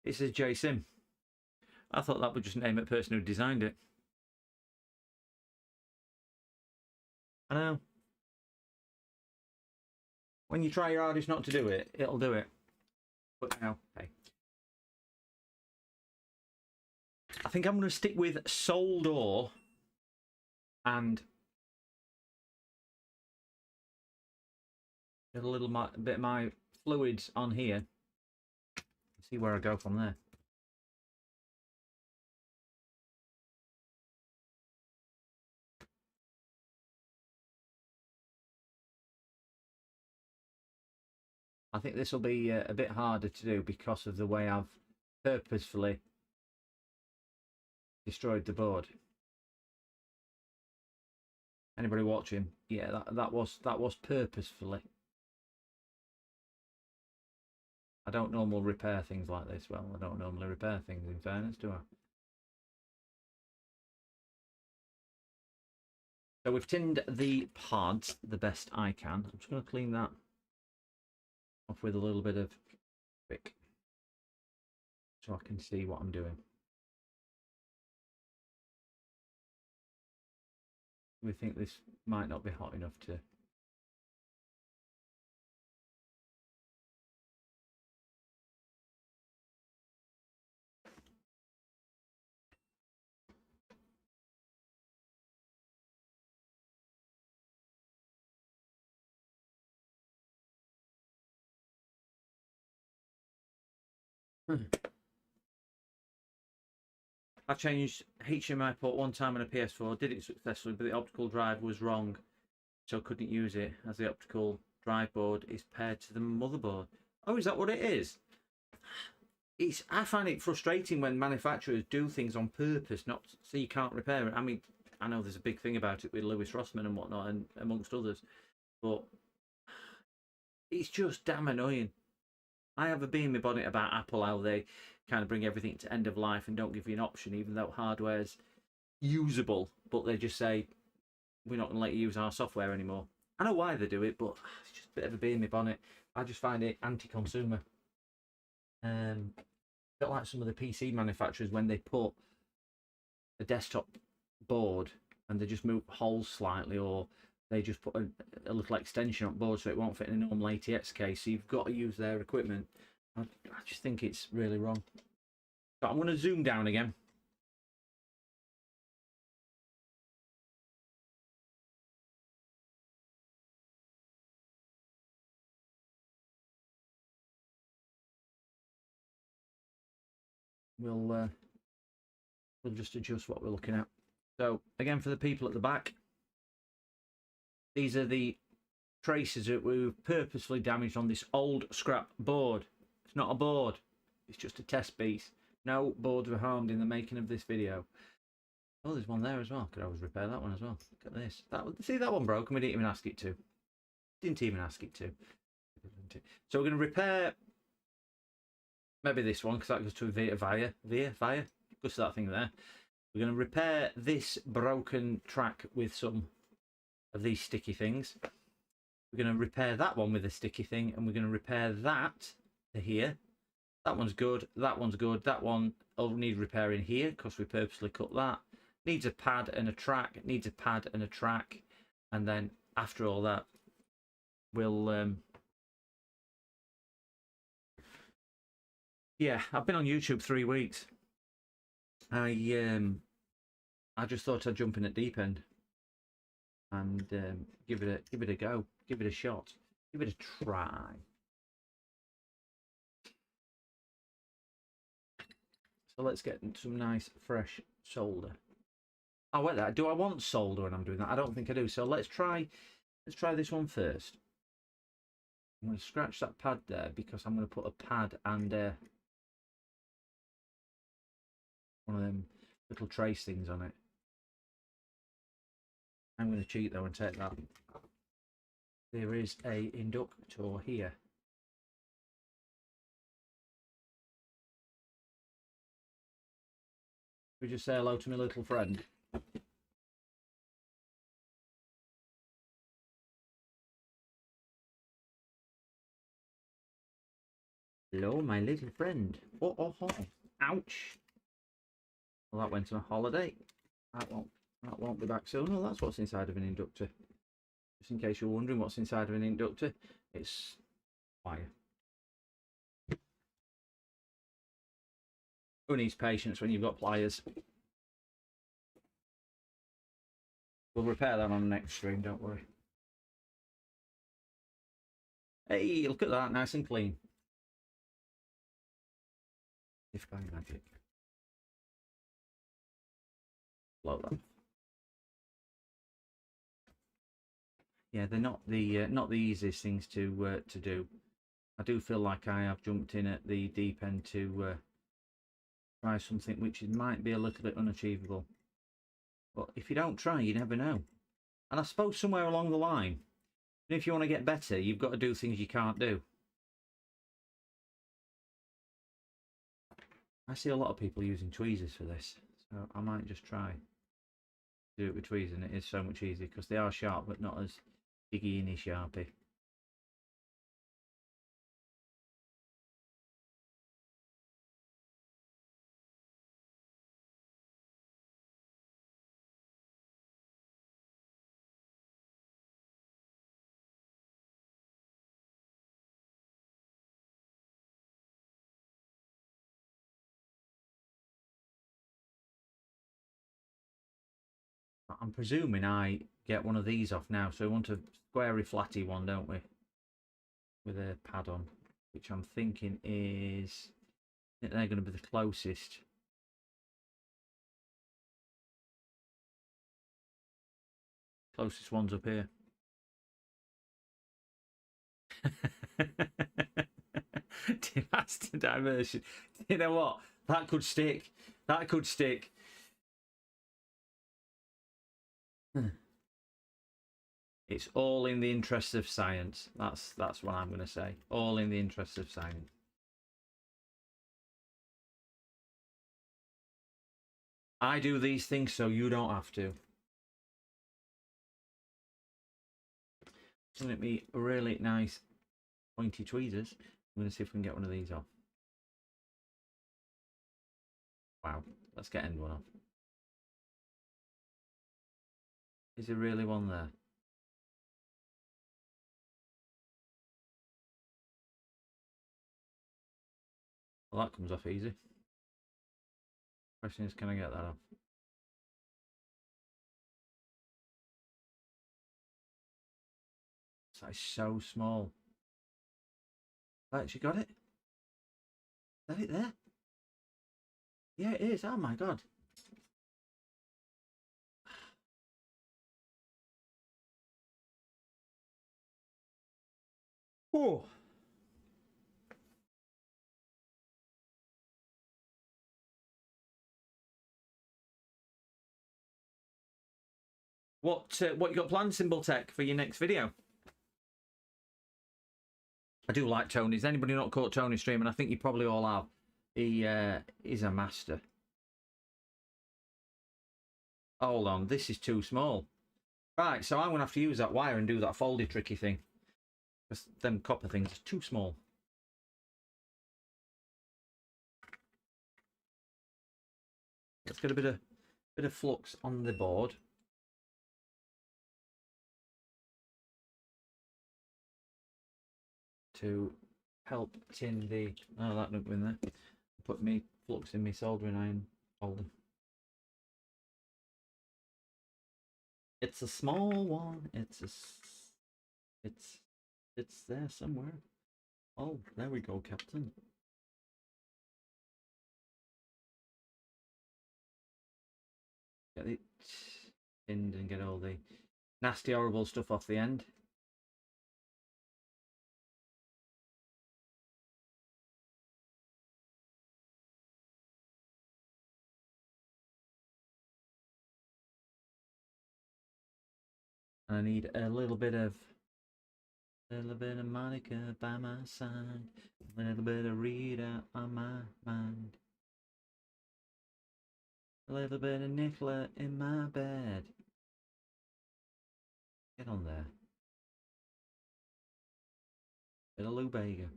It says JSIM. I thought that would just name it person who designed it. I know. When you try your hardest not to do it, it'll do it. But now, hey. I think I'm going to stick with Soldor and get a little bit of my fluids on here. See where I go from there. I think this will be a bit harder to do because of the way I've purposefully destroyed the board. Anybody watching? Yeah, that was purposefully. I don't normally repair things like this. Well, I don't normally repair things, in fairness, do I? So we've tinned the pods the best I can. I'm just going to clean that off with a little bit of Bic so I can see what I'm doing. We think this might not be hot enough to. I changed HDMI port one time on a PS4, did it successfully, but the optical drive was wrong, so couldn't use it as the optical drive board is paired to the motherboard. Oh, is that what it is? I find it frustrating when manufacturers do things on purpose, not so you can't repair it. I mean, I know there's a big thing about it with Lewis Rossman and whatnot, and amongst others, but it's just damn annoying. I have a bee in my bonnet about Apple, how they kind of bring everything to end of life and don't give you an option, even though hardware's usable, but they just say, we're not going to let you use our software anymore. I know why they do it, but it's just a bit of a bee in my bonnet. I just find it anti-consumer. A bit like some of the PC manufacturers when they put a desktop board and they just move holes slightly, or they just put a little extension on board so it won't fit in a normal ATX case, so you've got to use their equipment. I just think it's really wrong. So I'm going to zoom down again. We'll just adjust what we're looking at. So again, for the people at the back, these are the traces that we've purposefully damaged on this old scrap board. It's not a board. It's just a test piece. No boards were harmed in the making of this video. Oh, there's one there as well. Could always repair that one as well. Look at this. See, that one broke and we didn't even ask it to. Didn't even ask it to. So we're going to repair maybe this one because that goes to Via. Goes to that thing there. We're going to repair this broken track with some of these sticky things. We're going to repair that one with a sticky thing, and we're going to repair that to here. That one's good. That one's good. That one will need repairing here because we purposely cut that. Needs a pad and a track. Needs a pad and a track. And then after all that, we'll... yeah, I've been on YouTube 3 weeks. I just thought I'd jump in at deep end and give it a go, give it a shot, give it a try. So let's get some nice fresh solder. Oh wait, that do I want solder when I'm doing that? I don't think I do. So let's try this one first. I'm going to scratch that pad there because I'm going to put a pad and one of them little trace things on it. I'm going to cheat though and take that. There is a inductor here. We just say hello to my little friend. Hello, my little friend. Oh, oh, oh. Ouch. Well, that went on a holiday. That won't be back soon. Oh, that's what's inside of an inductor. Just in case you're wondering what's inside of an inductor, it's wire. Who needs patience when you've got pliers? We'll repair that on the next stream, don't worry. Hey, look at that, nice and clean. If by magic. Blow that. Yeah, they're not the easiest things to do. I do feel like I have jumped in at the deep end to try something which might be a little bit unachievable. But if you don't try, you never know. And I suppose somewhere along the line, if you want to get better, you've got to do things you can't do. I see a lot of people using tweezers for this, so I might just try to do it with tweezers, and it is so much easier because they are sharp but not as diggy-y sharpy. I'm presuming I get one of these off now, so we want a squarey flatty one, don't we? With a pad on, which I'm thinking is... I think they're going to be the closest. Closest ones up here. Disaster diversion. You know what? That could stick. That could stick. It's all in the interest of science. That's what I'm going to say. All in the interest of science. I do these things so you don't have to. It's going to be really nice pointy tweezers. I'm going to see if we can get one of these off. Wow, let's get end one off. Is there really one there? Well, that comes off easy. Question is, can I get that off? That is so small. I actually got it. Is that it there? Yeah, it is. Oh my god. Oh. What you got planned, Symbol Tech, for your next video? I do like Tony's. Anybody not caught Tony streaming? I think you probably all have. He is a master. Hold on, this is too small. Right, so I'm going to have to use that wire and do that foldy tricky thing. Because them copper things are too small. Let's get a bit of flux on the board. To help tin the... Oh, that looked in there. Put me flux in my soldering iron holder. It's a small one. It's there somewhere. Oh, there we go, Captain. Get it pinned and get all the nasty, horrible stuff off the end. And I need a little bit of Monica by my side, a little bit of Rita on my mind, a little bit of Nicola in my bed. Get on there. Bit of Lou Bega.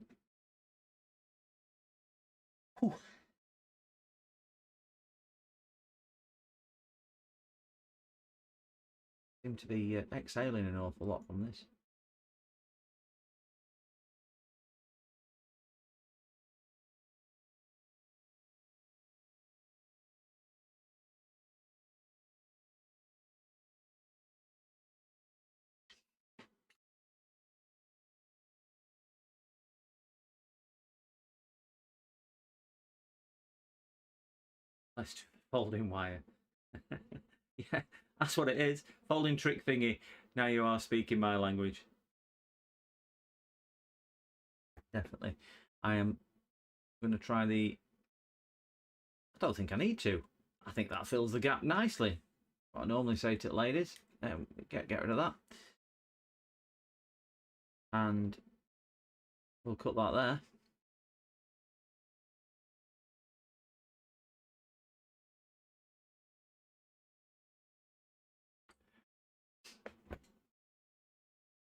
Whew. Seem to be exhaling an awful lot from this. Let's do folding wire. Yeah, that's what it is. Folding trick thingy. Now you are speaking my language. Definitely. I am going to try the... I don't think I need to. I think that fills the gap nicely. What I normally say to ladies. Get rid of that. And we'll cut that there.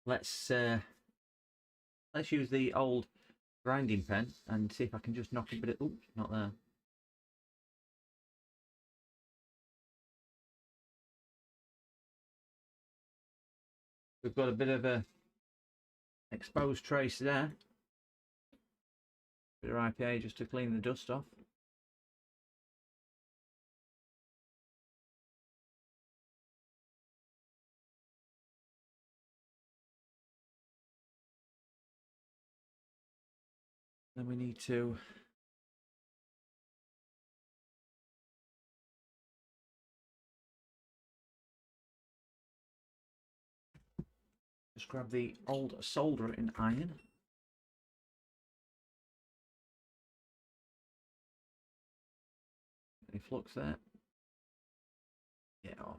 Let's use the old grinding pen and see if I can just knock a bit of... Oops, not there. We've got a bit of a exposed trace there. Bit of IPA just to clean the dust off. Then we need to just grab the old soldering iron. Any flux there? Get off.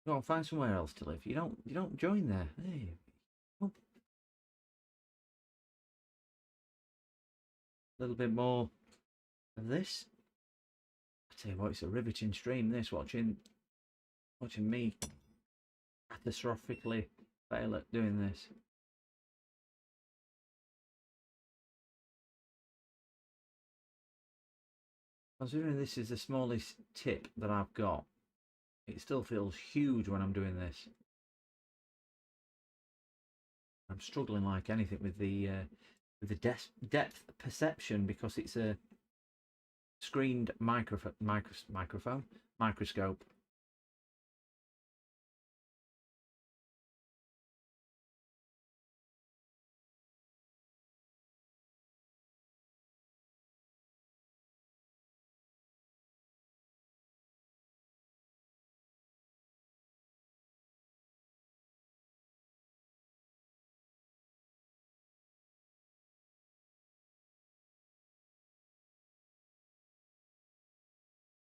Go on, find somewhere else to live. You don't join there. Hey. Oh. A little bit more of this. I tell you what, it's a riveting stream. This watching me catastrophically fail at doing this. Considering this is the smallest tip that I've got, it still feels huge when I'm doing this. I'm struggling like anything with the depth perception because it's a screened microscope.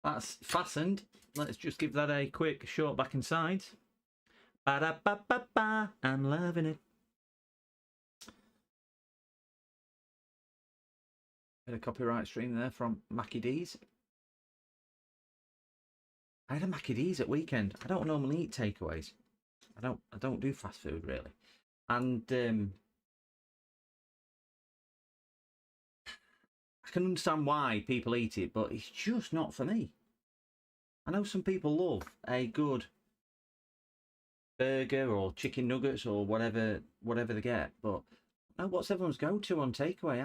That's fastened. Let's just give that a quick short back and sides. Ba-da-ba-ba-ba. I'm loving it. Bit of copyright stream there from Mackie D's. I had a Mackie D's at weekend. I don't normally eat takeaways. I don't do fast food really. And I can understand why people eat it, but it's just not for me. I know some people love a good burger or chicken nuggets or whatever they get, but no, what's everyone's go-to on takeaway?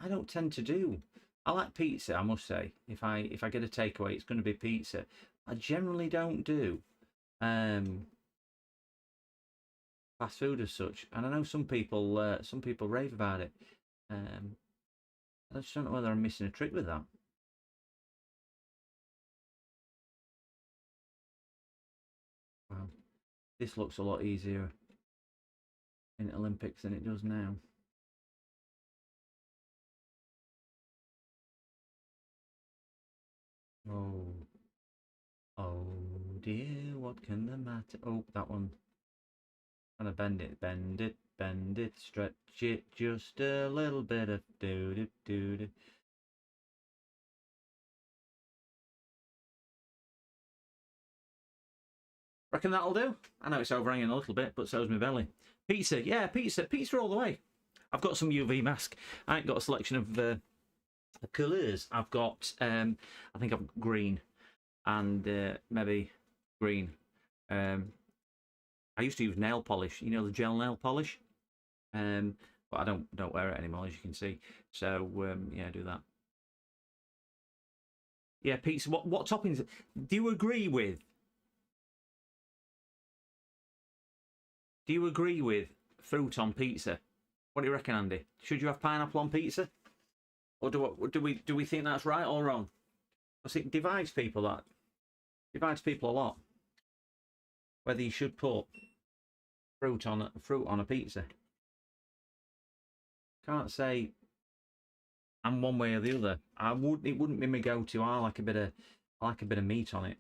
I don't tend to do. I like pizza, I must say. If I get a takeaway, it's going to be pizza. I generally don't do fast food as such, and I know some people rave about it. I just don't know whether I'm missing a trick with that. Wow, this looks a lot easier in Olympics than it does now. Oh dear, what can the matter? Oh, that one. Gonna bend it, stretch it just a little bit of do. Reckon that'll do? I know it's overhanging a little bit, but so's my belly. Pizza, yeah, pizza all the way. I've got some UV mask. I ain't got a selection of colours. I've got, I think I've got green and maybe green. I used to use nail polish, you know, the gel nail polish. But I don't wear it anymore, as you can see. So yeah, do that. Yeah, pizza. What toppings do you agree with? Do you agree with fruit on pizza? What do you reckon, Andy? Should you have pineapple on pizza, or do we think that's right or wrong? Because it divides people. That divides people a lot. Whether you should put fruit on a pizza. Can't say I'm one way or the other. It wouldn't be my go-to. I like a bit of meat on it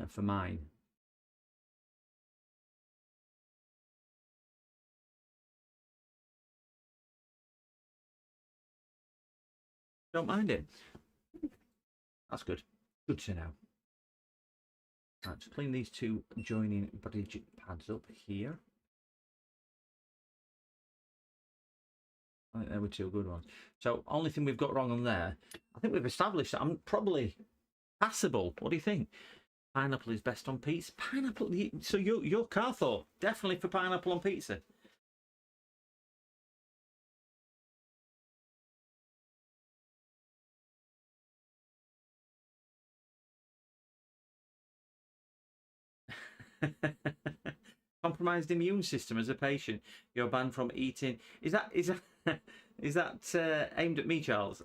for mine. Don't mind it. That's good. Good to know. Right, just clean these two joining bridge pads up here. I think they were two good ones. So, only thing we've got wrong on there, I think we've established that I'm probably passable. What do you think? Pineapple is best on pizza. Pineapple. So your Carthaw definitely for pineapple on pizza. Compromised immune system as a patient. You're banned from eating. Is that aimed at me, Charles?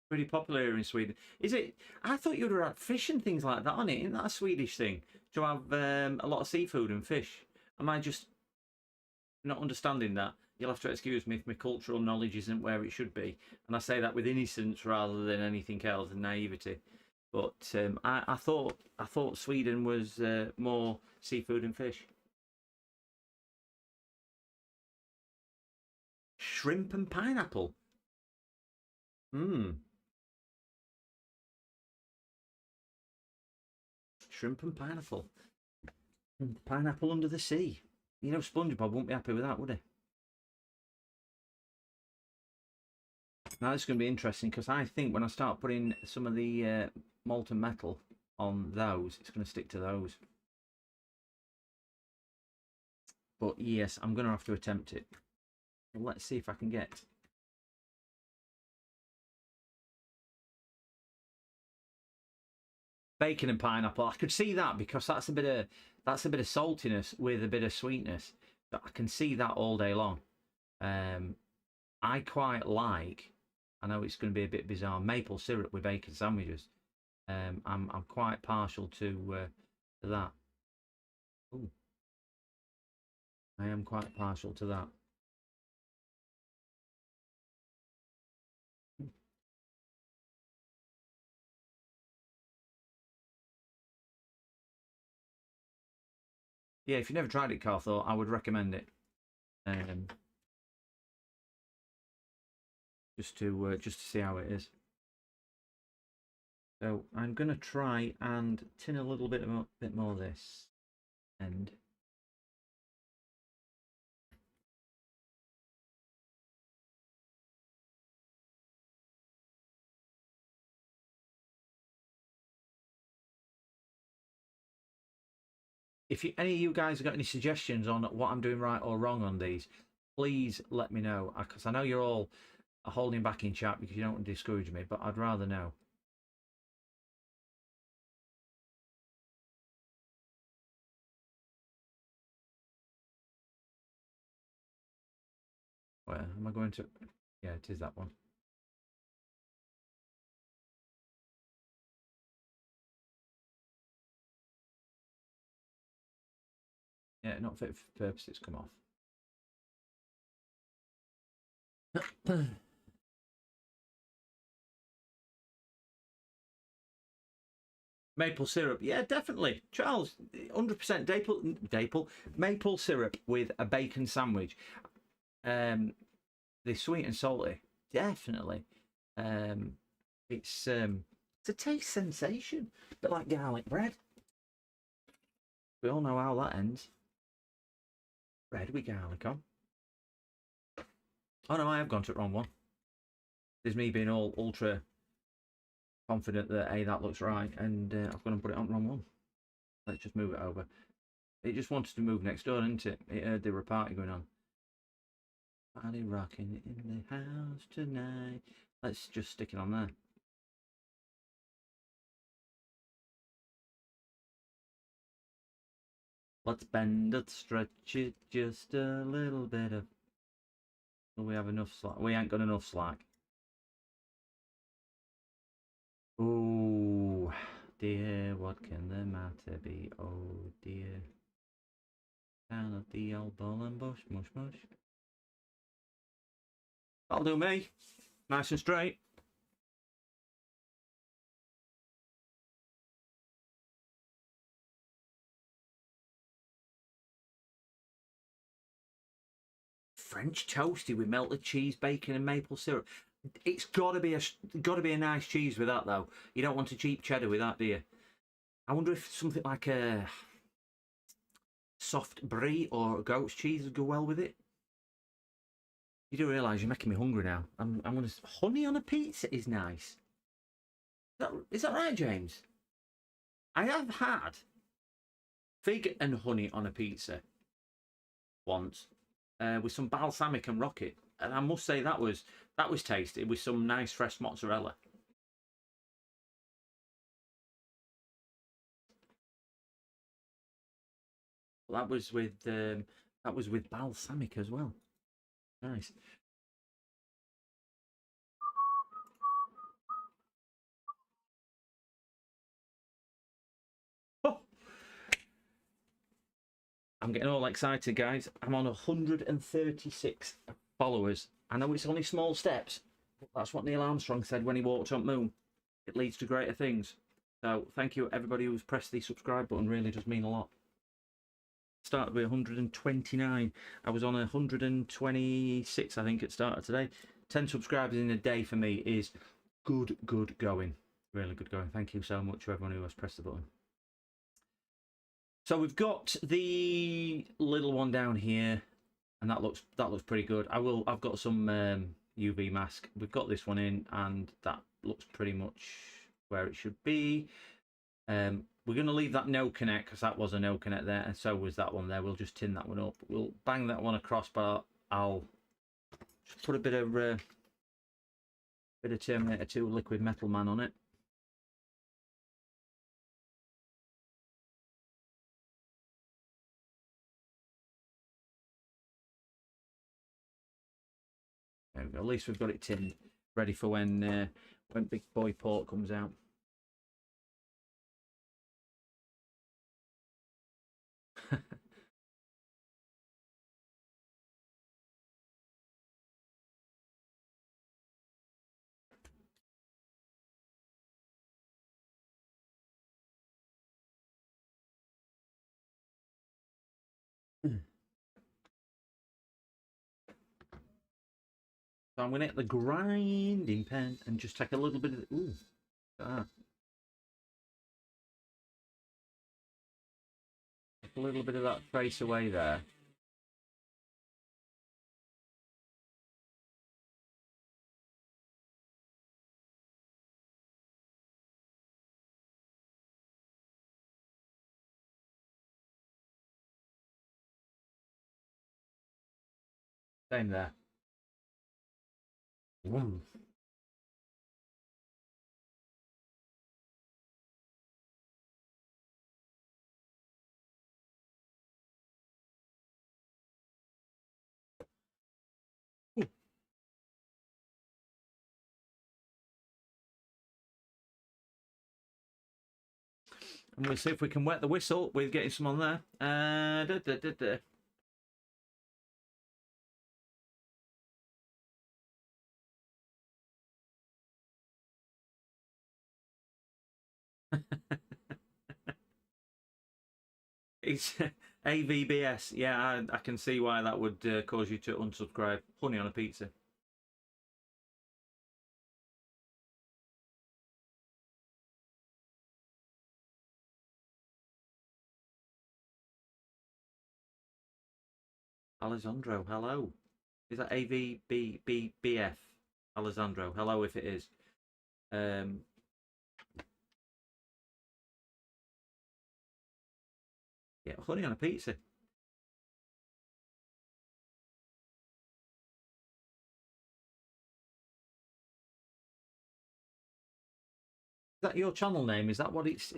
Pretty popular here in Sweden. Is it? I thought you'd have fish and things like that on it. Isn't that a Swedish thing to have a lot of seafood and fish? Am I just not understanding that? You'll have to excuse me if my cultural knowledge isn't where it should be, and I say that with innocence rather than anything else and naivety. But I thought Sweden was more seafood and fish. Shrimp and pineapple. Hmm. Shrimp and pineapple. Pineapple under the sea. You know, SpongeBob wouldn't be happy with that, would he? Now this is going to be interesting because I think when I start putting some of the molten metal on those, it's going to stick to those. But yes, I'm going to have to attempt it. Let's see if I can get. Bacon and pineapple. I could see that because that's a bit of saltiness with a bit of sweetness. But I can see that all day long. I quite like. I know it's going to be a bit bizarre. Maple syrup with bacon sandwiches. I'm quite partial to that. Ooh. I am quite partial to that. Yeah, if you've never tried it, Carthor, I would recommend it. Just to see how it is. So I'm gonna try and tin a little bit more of this, and if any of you guys have got any suggestions on what I'm doing right or wrong on these, please let me know, because I know you're all holding back in chat because you don't want to discourage me, but I'd rather know. Where am I going to? Yeah, it is that one. Yeah, not fit for purpose, it's come off. Maple syrup, yeah, definitely, Charles. 100% maple syrup with a bacon sandwich. The sweet and salty, definitely. It's a taste sensation, a bit like garlic bread. We all know how that ends. Bread with garlic on. Oh no, I have gone to the wrong one. There's me being all ultra confident that that looks right, and I've gone and put it on the wrong one. Let's just move it over. It just wanted to move next door, didn't it? It heard there were a party going on. Party rocking in the house tonight. Let's just stick it on there. Let's bend it, stretch it just a little bit of. Will we have enough slack? We ain't got enough slack. Oh dear, what can the matter be? Oh dear. Down at the old ball and bush, mush mush. That'll do me. Nice and straight. French toasty with melted cheese, bacon, and maple syrup. It's got to be a nice cheese with that though. You don't want a cheap cheddar with that, do you? I wonder if something like a soft brie or goat's cheese would go well with it. You do realise you're making me hungry now. I'm gonna. Honey on a pizza is nice. Is that right, James? I have had fig and honey on a pizza once, with some balsamic and rocket, and I must say that was tasty with some nice fresh mozzarella. Well, that was with balsamic as well. Nice. Oh, I'm getting all excited, guys. I'm on 136 followers. I know it's only small steps, but that's what Neil Armstrong said when he walked on moon. It leads to greater things. So thank you everybody who's pressed the subscribe button. Really does mean a lot. Started with 129. I was on 126, I think it started today. 10 subscribers in a day for me is good going. Really good going. Thank you so much to everyone who has pressed the button. So we've got the little one down here, and that looks pretty good. I've got some UV mask. We've got this one in, and that looks pretty much where it should be. We're going to leave that no connect because that was a no connect there, and so was that one there. We'll just tin that one up. We'll bang that one across, but I'll just put a bit of Terminator 2 Liquid Metal Man on it. There we go. At least we've got it tinned, ready for when Big Boy Port comes out. So I'm going to hit the grinding pen and just take a little bit of the, ooh, take a little bit of that trace away there. Same there. Vroom. And we'll see if we can wet the whistle with getting some on there. It's AVBS. Yeah, I can see why that would cause you to unsubscribe. Honey on a pizza. Alessandro, hello. Is that AVBBF? Alessandro, hello if it is. Yeah, honey on a pizza. Is that your channel name? Is that what it's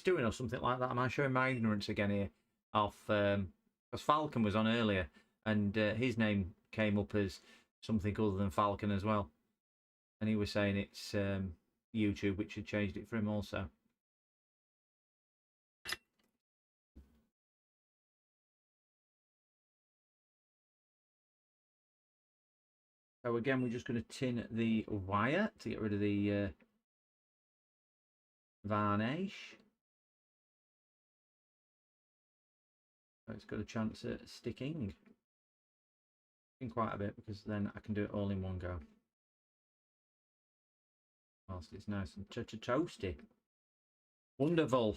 doing or something like that? Am I showing my ignorance again here? Off because Falcon was on earlier and his name came up as something other than Falcon as well. And he was saying it's YouTube, which had changed it for him also. So again, we're just going to tin the wire to get rid of the varnish. So it's got a chance at sticking in quite a bit because then I can do it all in one go. Whilst it's nice and toasty. Wonderful.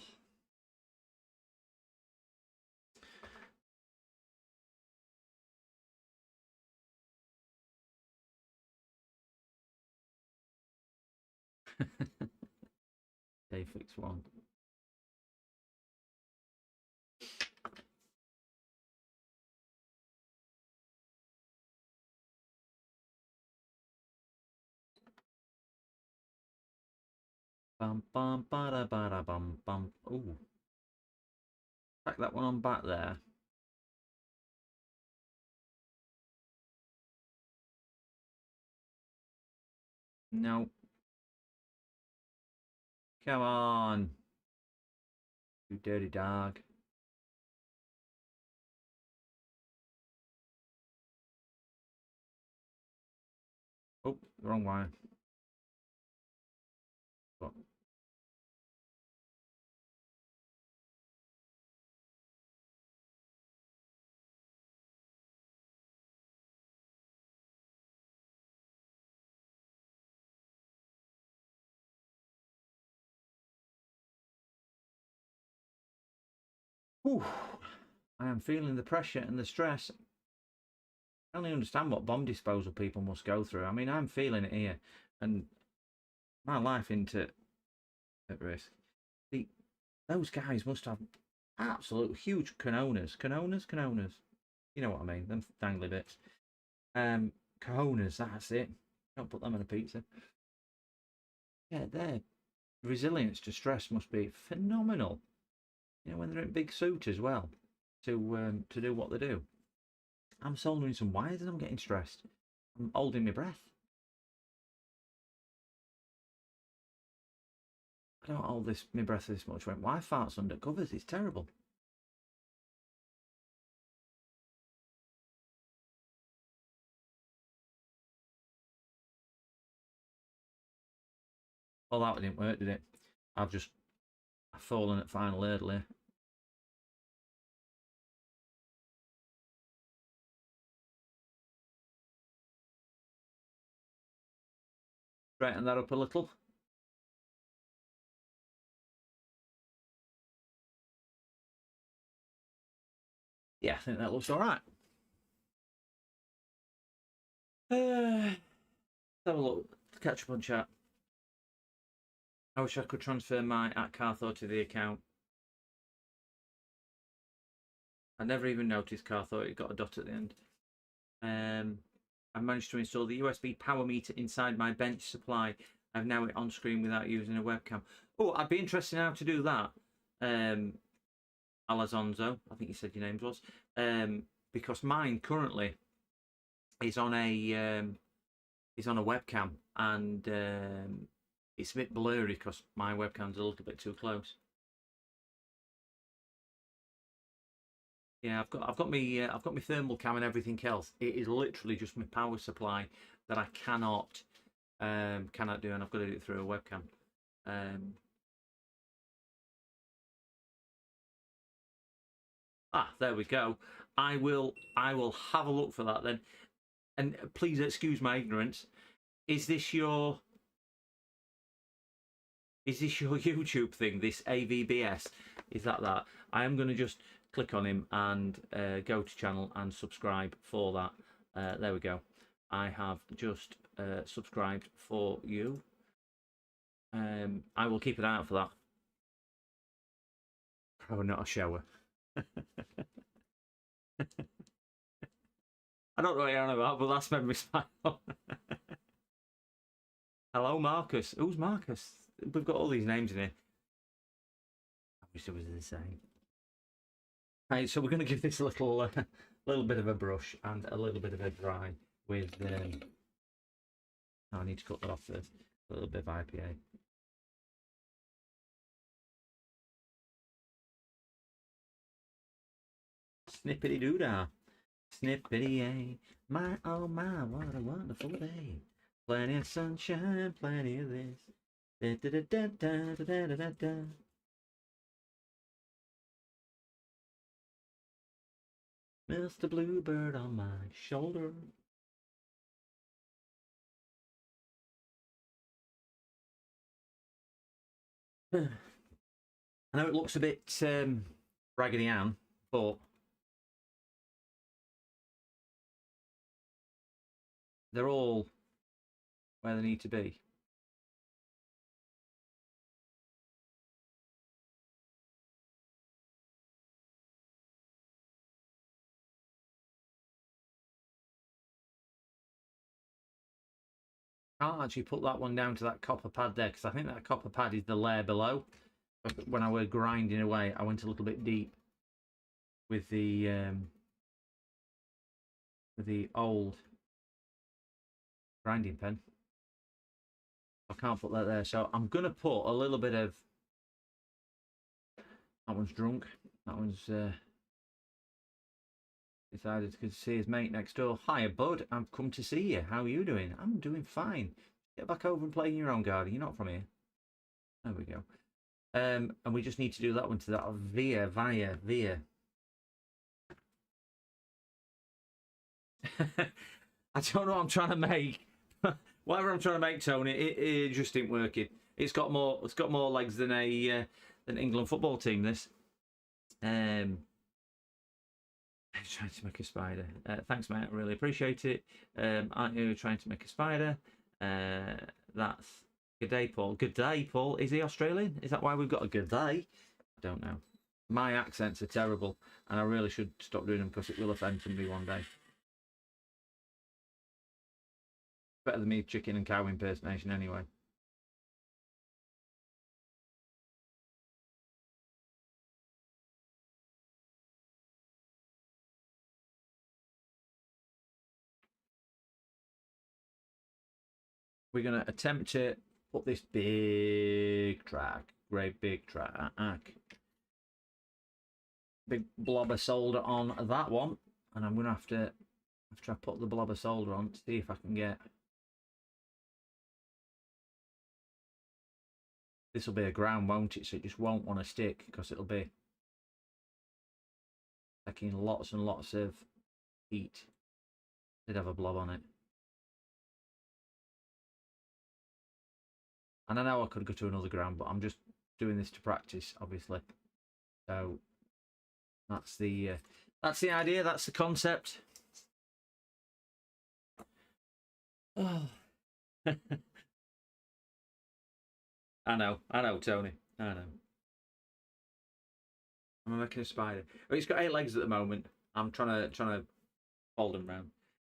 Day fix one. Bum bum bada bada bum bum. Ooh. Tack that one on back there. No. Come on. You dirty dog. Oh, the wrong wire. But whew, I am feeling the pressure and the stress. I only understand what bomb disposal people must go through. I mean, I'm feeling it here, and my life into at risk. Those guys must have absolute huge canonas. You know what I mean? Them dangly bits. Cojones. That's it. Don't put them on a pizza. Yeah, their resilience to stress must be phenomenal. You know, when they're in big suit as well, to do what they do. I'm soldering some wires and I'm getting stressed. I'm holding my breath. I don't hold my breath this much when why farts under covers. It's terrible. Well, that didn't work, did it? I've fallen at final hurdle here. Straighten that up a little. Yeah, I think that looks all right. Let's have a look. Catch up on chat. I wish I could transfer my @Cartho to the account. I never even noticed Cartho. It got a dot at the end. I managed to install the USB power meter inside my bench supply. I've now it on screen without using a webcam. Oh, I'd be interested in how to do that. Alazonzo, I think you said your name was. Because mine currently is on a webcam, and it's a bit blurry because my webcam's a little bit too close. Yeah, I've got my thermal cam and everything else. It is literally just my power supply that I cannot do, and I've got to do it through a webcam. There we go. I will have a look for that then. And please excuse my ignorance. Is this your YouTube thing? This AVBS? Is that? I am going to just click on him and go to channel and subscribe for that. There we go. I have just subscribed for you. I will keep an eye out for that. Oh, not a shower. I don't know what you're on about, but that's made me smile. Hello, Marcus. Who's Marcus? We've got all these names in here. I wish it was the same. Right, so we're going to give this a little bit of a brush and a little bit of a dry with. I need to cut that off first. A little bit of IPA. Snippity doo dah. Snippity a. My oh my, what a wonderful day. Plenty of sunshine, plenty of this. Da, da, da, da, da, da, da, da, da. Mr. Bluebird on my shoulder. I know it looks a bit Raggedy Ann, but they're all where they need to be. Can't actually put that one down to that copper pad there, because I think that copper pad is the layer below. When I were grinding away, I went a little bit deep with the old grinding pen. I can't put that there, so I'm gonna put a little bit of. That one's drunk. That one's decided to see his mate next door. Hiya, bud. I've come to see you. How are you doing? I'm doing fine. Get back over and play in your own garden. You're not from here. There we go. And we just need to do that one to that via. I don't know what I'm trying to make. Whatever I'm trying to make, Tony, it just ain't working. It's got more legs than an England football team. This. I'm trying to make a spider. Thanks, mate. I really appreciate it. Aren't you trying to make a spider? That's good day, Paul. Good day, Paul. Is he Australian? Is that why we've got a good day? I don't know. My accents are terrible, and I really should stop doing them because it will offend somebody one day. Better than me chicken and cow impersonation, anyway. We're going to attempt to put this big track, great big track, big blob of solder on that one, and I'm going to have to, after I put the blob of solder on, see if I can get. This will be a ground, won't it? So it just won't want to stick because it'll be taking lots and lots of heat. Did have a blob on it. And I know I could go to another ground, but I'm just doing this to practice, obviously. So that's the idea. That's the concept. Oh. I know, Tony. I know. I'm making a spider. Oh, it's got 8 legs at the moment. I'm trying to fold them round.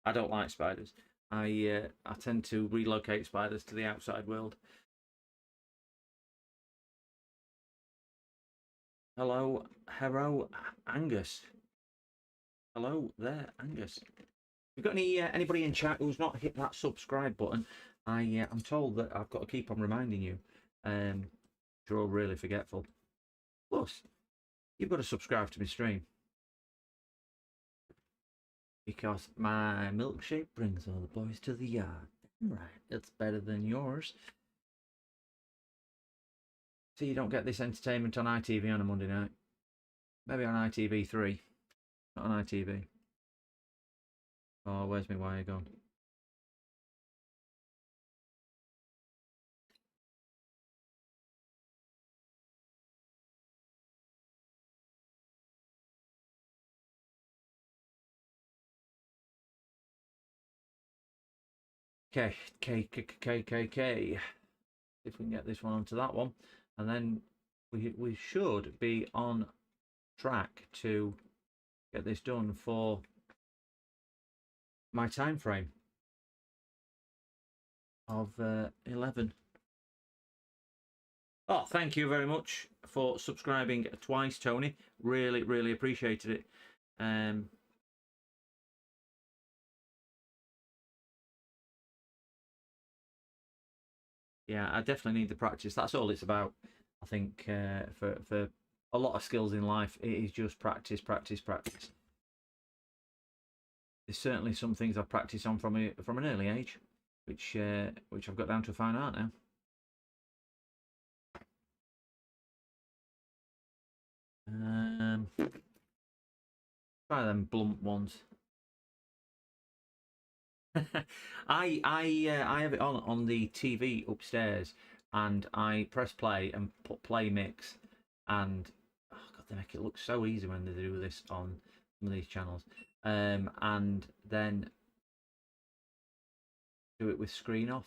I don't like spiders. I tend to relocate spiders to the outside world. Hello, Angus. Hello there, Angus. You got anybody in chat who's not hit that subscribe button? I'm told that I've got to keep on reminding you. You're all really forgetful. Plus, you've got to subscribe to my stream because my milkshake brings all the boys to the yard. Right, it's better than yours. So you don't get this entertainment on ITV on a Monday night. Maybe on ITV3, not on ITV. Oh, where's my wire gone? Okay, K. If we can get this one onto that one, and then we should be on track to get this done for my time frame of 11. Oh, thank you very much for subscribing twice, Tony. Really appreciated it. Yeah, I definitely need the practice. That's all it's about. I think for a lot of skills in life, it is just practice. There's certainly some things I've practiced on from an early age, which I've got down to a fine art now. Try them blunt ones. I have it on the TV upstairs, and I press play and put play mix, and oh god, they make it look so easy when they do this on some of these channels. And then do it with screen off.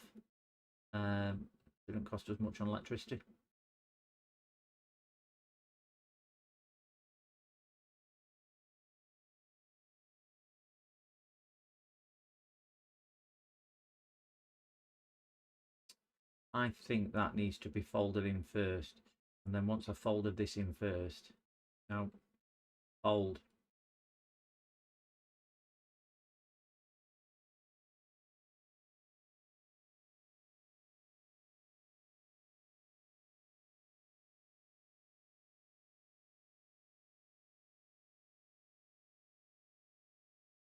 Didn't cost us much on electricity. I think that needs to be folded in first, and then once I've folded this in first, now fold.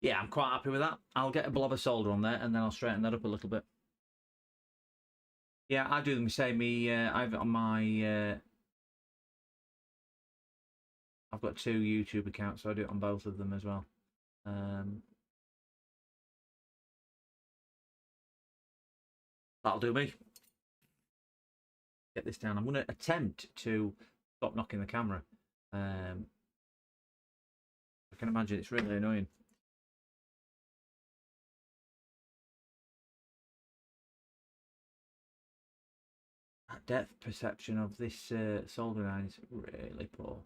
Yeah, I'm quite happy with that. I'll get a blob of solder on there, and then I'll straighten that up a little bit. Yeah, I do the same. I've on my I've got 2 YouTube accounts, so I do it on both of them as well. That'll do me. Get this down. I'm going to attempt to stop knocking the camera. I can imagine it's really annoying. That depth perception of this soldering iron is really poor.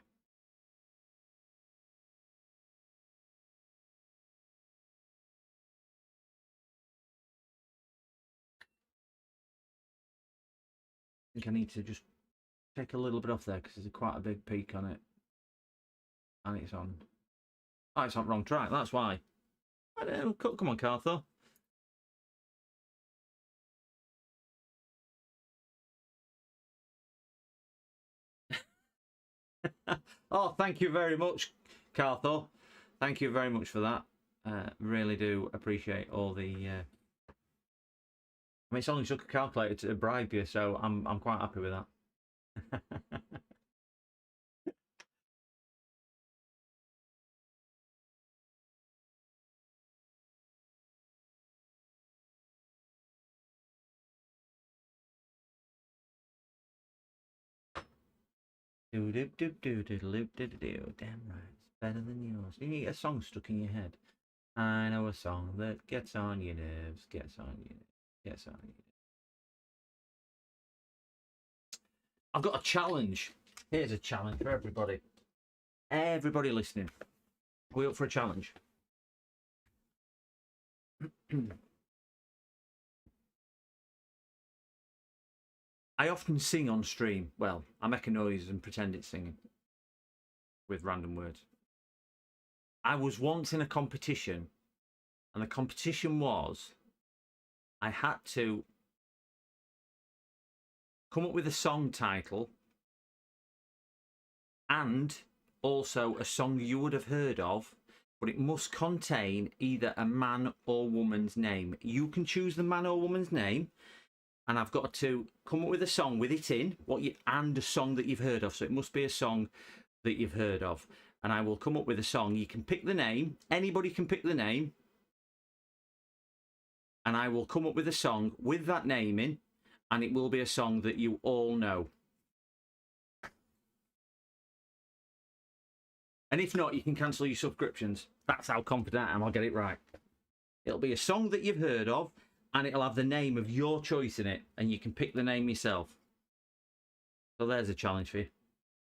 I think I need to just take a little bit off there because there's quite a big peak on it, and it's on. Oh, it's on wrong track. That's why. I don't know. Come on, Cartho. Oh, thank you very much, Cartho. Thank you very much for that. Really do appreciate all the. I mean, it's only took a calculator to bribe you, so I'm quite happy with that. Do do do do do do do do. Damn right, it's better than yours. You get a song stuck in your head. I know a song that gets on your nerves, gets on you, gets on you. I've got a challenge. Here's a challenge for everybody. Everybody listening. Are we up for a challenge? I often sing on stream. Well, I make a noise and pretend it's singing with random words. I was once in a competition, and the competition was I had to come up with a song title and also a song you would have heard of, but it must contain either a man or woman's name. You can choose the man or woman's name, and I've got to come up with a song with it in, and a song that you've heard of. So it must be a song that you've heard of. And I will come up with a song. You can pick the name. Anybody can pick the name. And I will come up with a song with that name in, and it will be a song that you all know. And if not, you can cancel your subscriptions. That's how confident I am I'll get it right. It'll be a song that you've heard of, and it'll have the name of your choice in it, and you can pick the name yourself. So there's a challenge for you.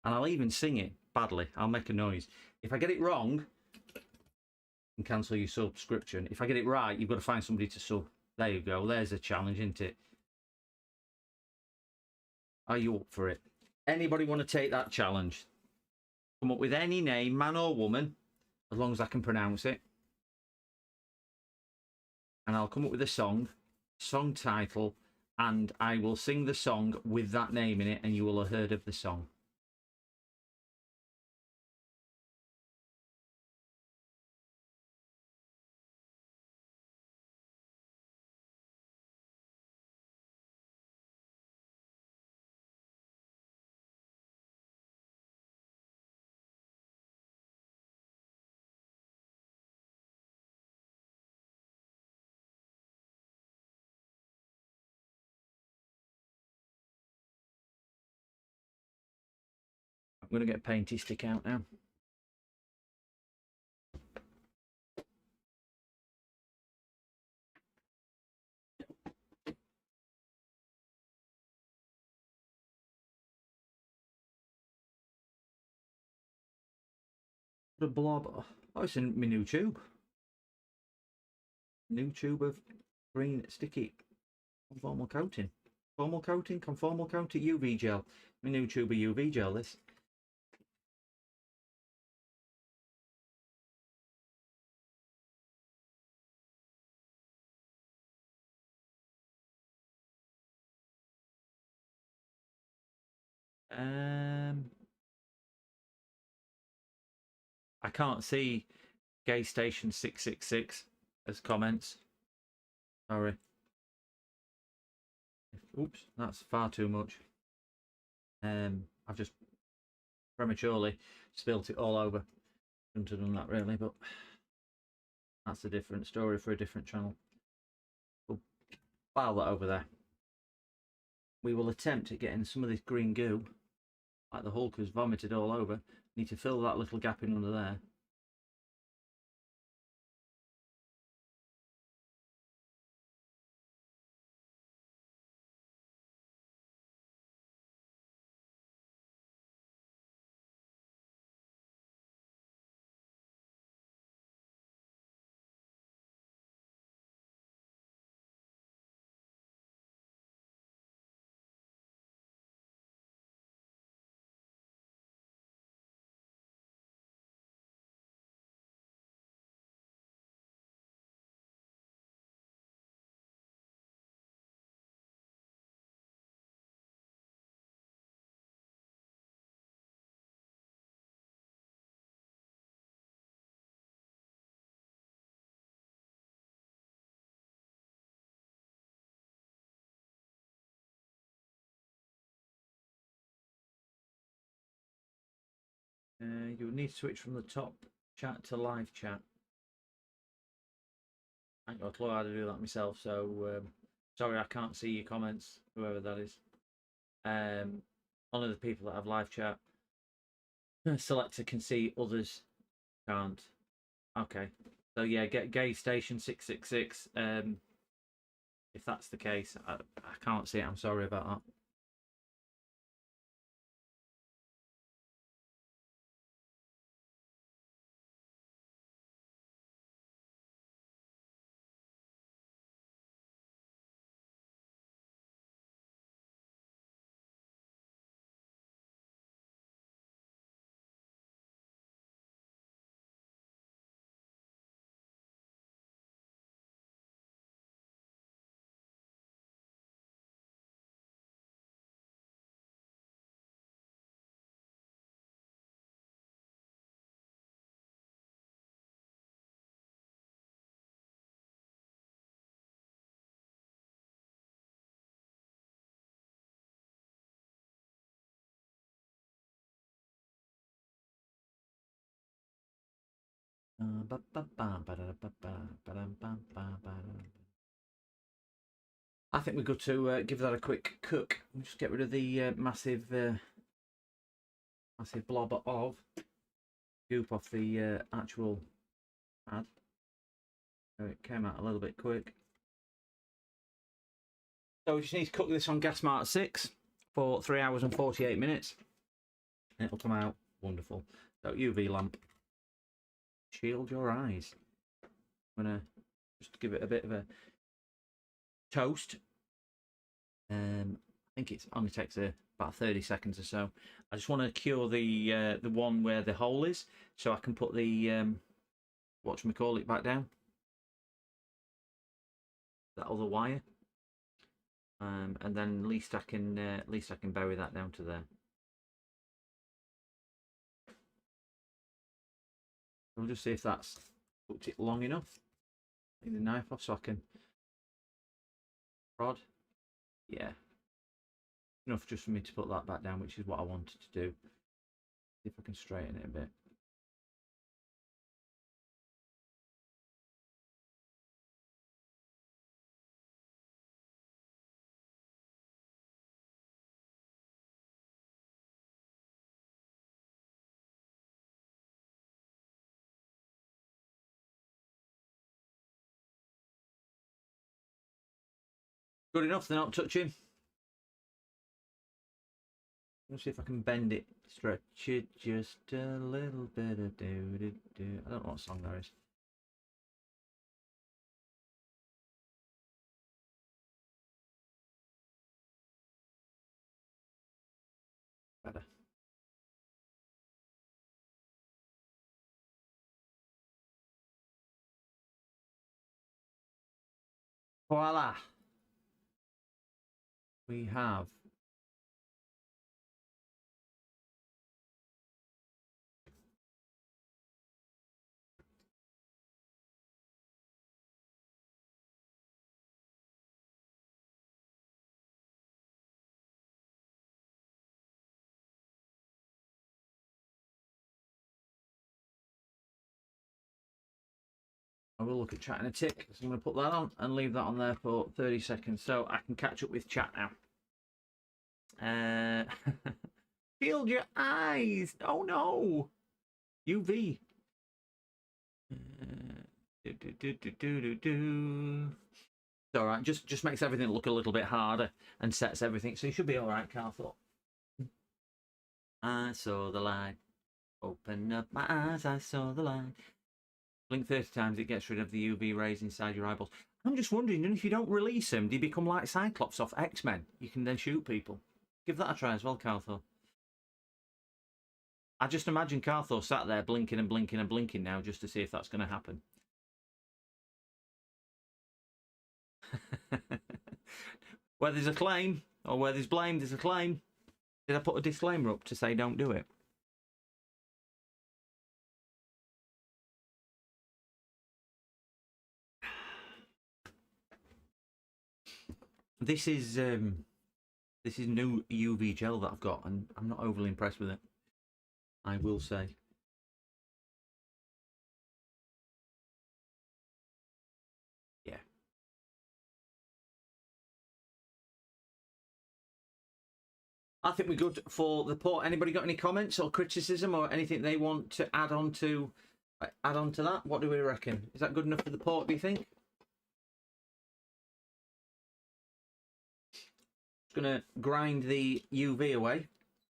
And I'll even sing it badly. I'll make a noise. If I get it wrong, you can cancel your subscription. If I get it right, you've got to find somebody to sub. There you go. There's a challenge, isn't it? Are you up for it? Anybody want to take that challenge? Come up with any name, man or woman, as long as I can pronounce it. And I'll come up with a song title, and I will sing the song with that name in it, and you will have heard of the song. I'm going to get a painty stick out now. The blob. Oh, it's in my new tube. New tube of green sticky conformal coating. Conformal coating, UV gel. My new tube of UV gel, this. I can't see Gay Station 666 as comments. Sorry. Oops, that's far too much. I've just prematurely spilt it all over. Shouldn't have done that really, but that's a different story for a different channel. We'll file that over there. We will attempt at getting some of this green goo, like the Hulk has vomited all over. Need to fill that little gap in under there. You would need to switch from the top chat to live chat. I ain't got a clue how to do that myself, so sorry I can't see your comments, whoever that is. Only the people that have live chat Selector can see, others can't. Okay. So yeah, get gauge station 666. If that's the case, I can't see it. I'm sorry about that. I think we're good to give that a quick cook. We'll just get rid of the massive blob of goop off the actual pad. So it came out a little bit quick. So we just need to cook this on gas mark 6 for 3 hours and 48 minutes. And it'll come out wonderful. So UV lamp. Shield your eyes. I'm gonna just give it a bit of a toast. I think it only takes about 30 seconds or so. I just want to cure the one where the hole is, so I can put the whatchamacallit back down. That other wire. And then at least I can bury that down to there. We'll just see if that's cooked it long enough. Take the knife off so I can prod. Yeah, enough just for me to put that back down, which is what I wanted to do. See if I can straighten it a bit. Good enough, they're not touching. Let's see if I can bend it, stretch it just a little bit of do. I don't know what song there is. Better. Voila! We have I will look at chat in a tick, so I'm going to put that on and leave that on there for 30 seconds so I can catch up with chat now. Shield your eyes! Oh no! UV. It's all right. Just makes everything look a little bit harder and sets everything. So you should be all right, Carthor. I saw the light. Open up my eyes. I saw the light. Blink 30 times. It gets rid of the UV rays inside your eyeballs. I'm just wondering, if you don't release them, do you become like Cyclops off X-Men? You can then shoot people. Give that a try as well, Carthor. I just imagine Carthor sat there blinking and blinking and blinking now just to see if that's going to happen. Where there's a claim, or where there's blame, there's a claim. Did I put a disclaimer up to say don't do it? This is new UV gel that I've got, and I'm not overly impressed with it, I will say. Yeah. I think we're good for the port. Anybody got any comments or criticism or anything they want to add on to that? What do we reckon? Is that good enough for the port, do you think? Just going to grind the UV away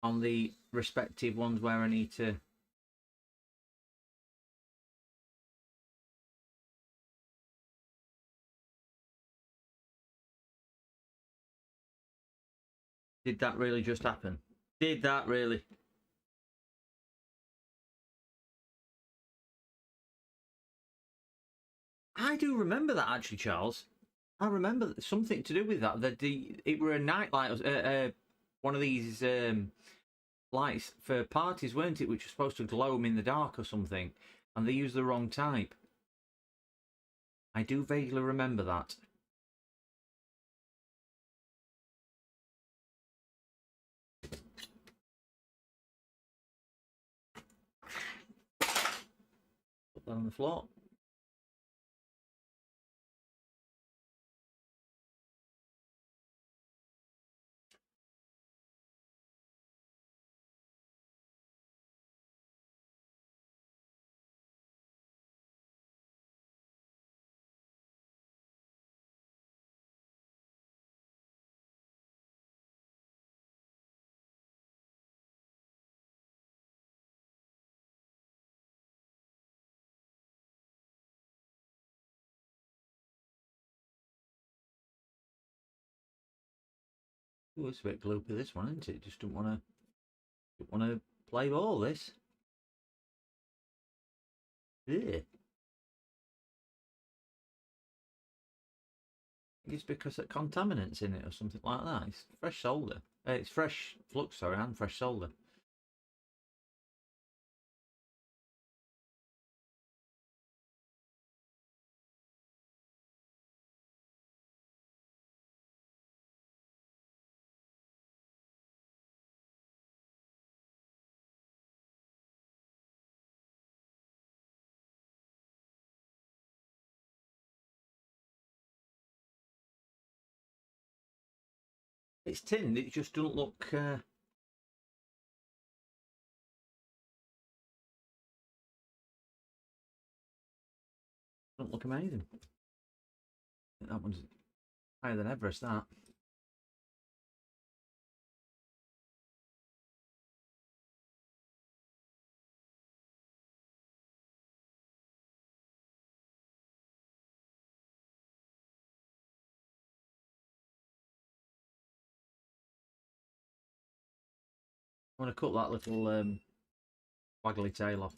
on the respective ones where I need to. Did that really just happen? Did that really? I do remember that actually, Charles. I remember something to do with that. That it were a night light, one of these lights for parties, weren't it? Which was supposed to glow them in the dark or something, and they used the wrong type. I do vaguely remember that. Put that on the floor. Ooh, it's a bit gloopy, this one, isn't it? Just don't want to play ball. This. Yeah. It's because of contaminants in it or something like that. It's fresh solder. It's fresh flux, sorry, and fresh solder. It's tinned. It just doesn't look. Doesn't look amazing. That one's higher than Everest. That. I want to cut that little waggly tail off.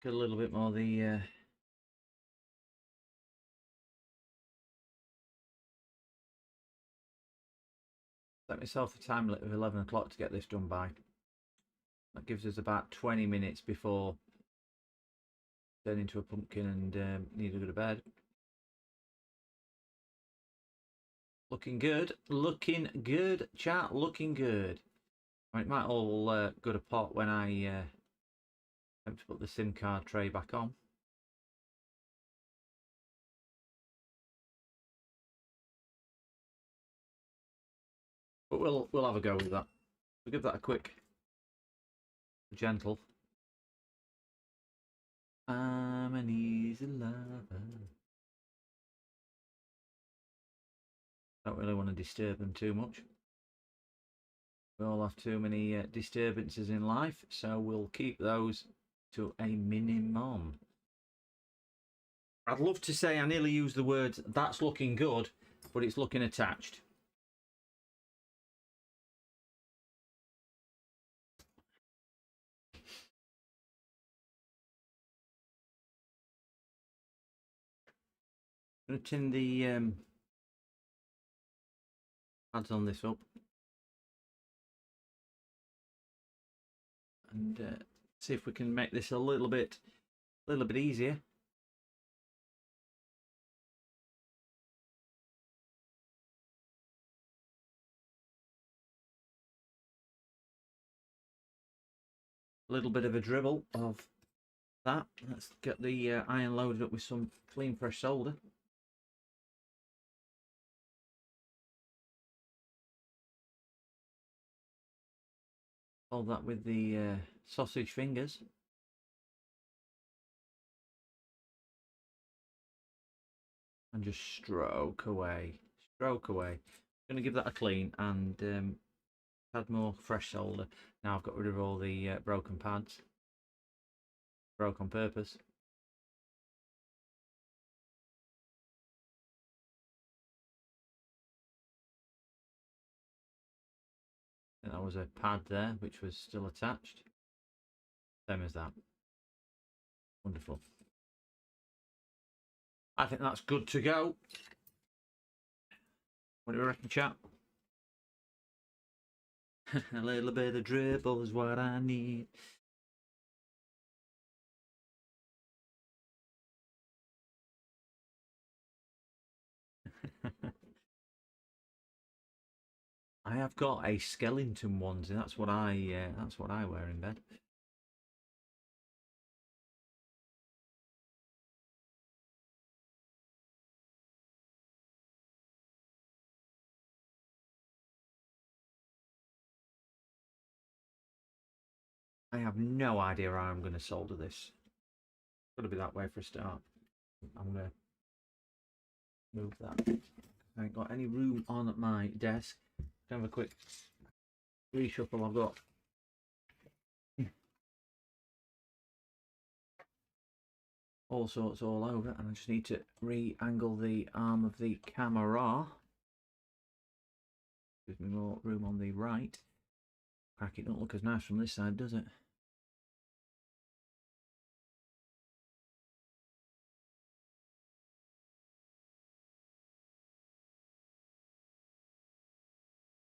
Get a little bit more of the. Set myself a time limit of 11 o'clock to get this done by. That gives us about 20 minutes before turning into a pumpkin and need to go to bed. Looking good, chat. Looking good. It might all go to pot when I have to put the SIM card tray back on. But we'll have a go with that. We'll give that a quick, gentle. I'm an easy lover. Don't really want to disturb them too much. We all have too many disturbances in life, so we'll keep those to a minimum. I'd love to say I nearly used the words "that's looking good," but it's looking attached. I'm going to tin the pads on this up. And see if we can make this a little bit easier. A little bit of a dribble of that. Let's get the iron loaded up with some clean fresh solder. Hold that with the sausage fingers. And just stroke away. Stroke away. I'm going to give that a clean and add more fresh solder. Now I've got rid of all the broken pads. Broke on purpose. And that was a pad there which was still attached. Same as that. Wonderful. I think that's good to go. What do you reckon, chap? A little bit of dribble is what I need. I have got a skeleton onesie. That's what I wear in bed. I have no idea how I'm going to solder this. Got to be that way for a start. I'm going to move that. I ain't got any room on my desk. Have a quick reshuffle. I've got all sorts all over, and I just need to re-angle the arm of the camera. Gives me more room on the right. Crack, it don't look as nice from this side, does it?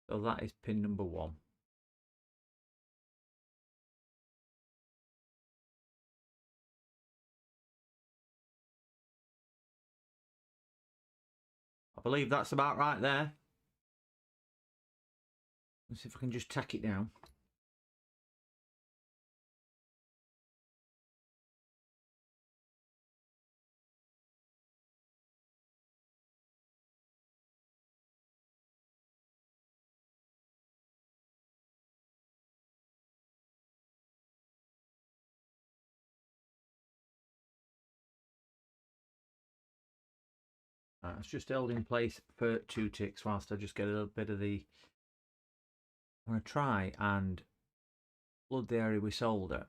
So that is pin number 1. I believe that's about right there. Let's see if I can just tack it down. Right, it's just held in place for 2 ticks whilst I just get a little bit of the... I'm going to try and flood the area with solder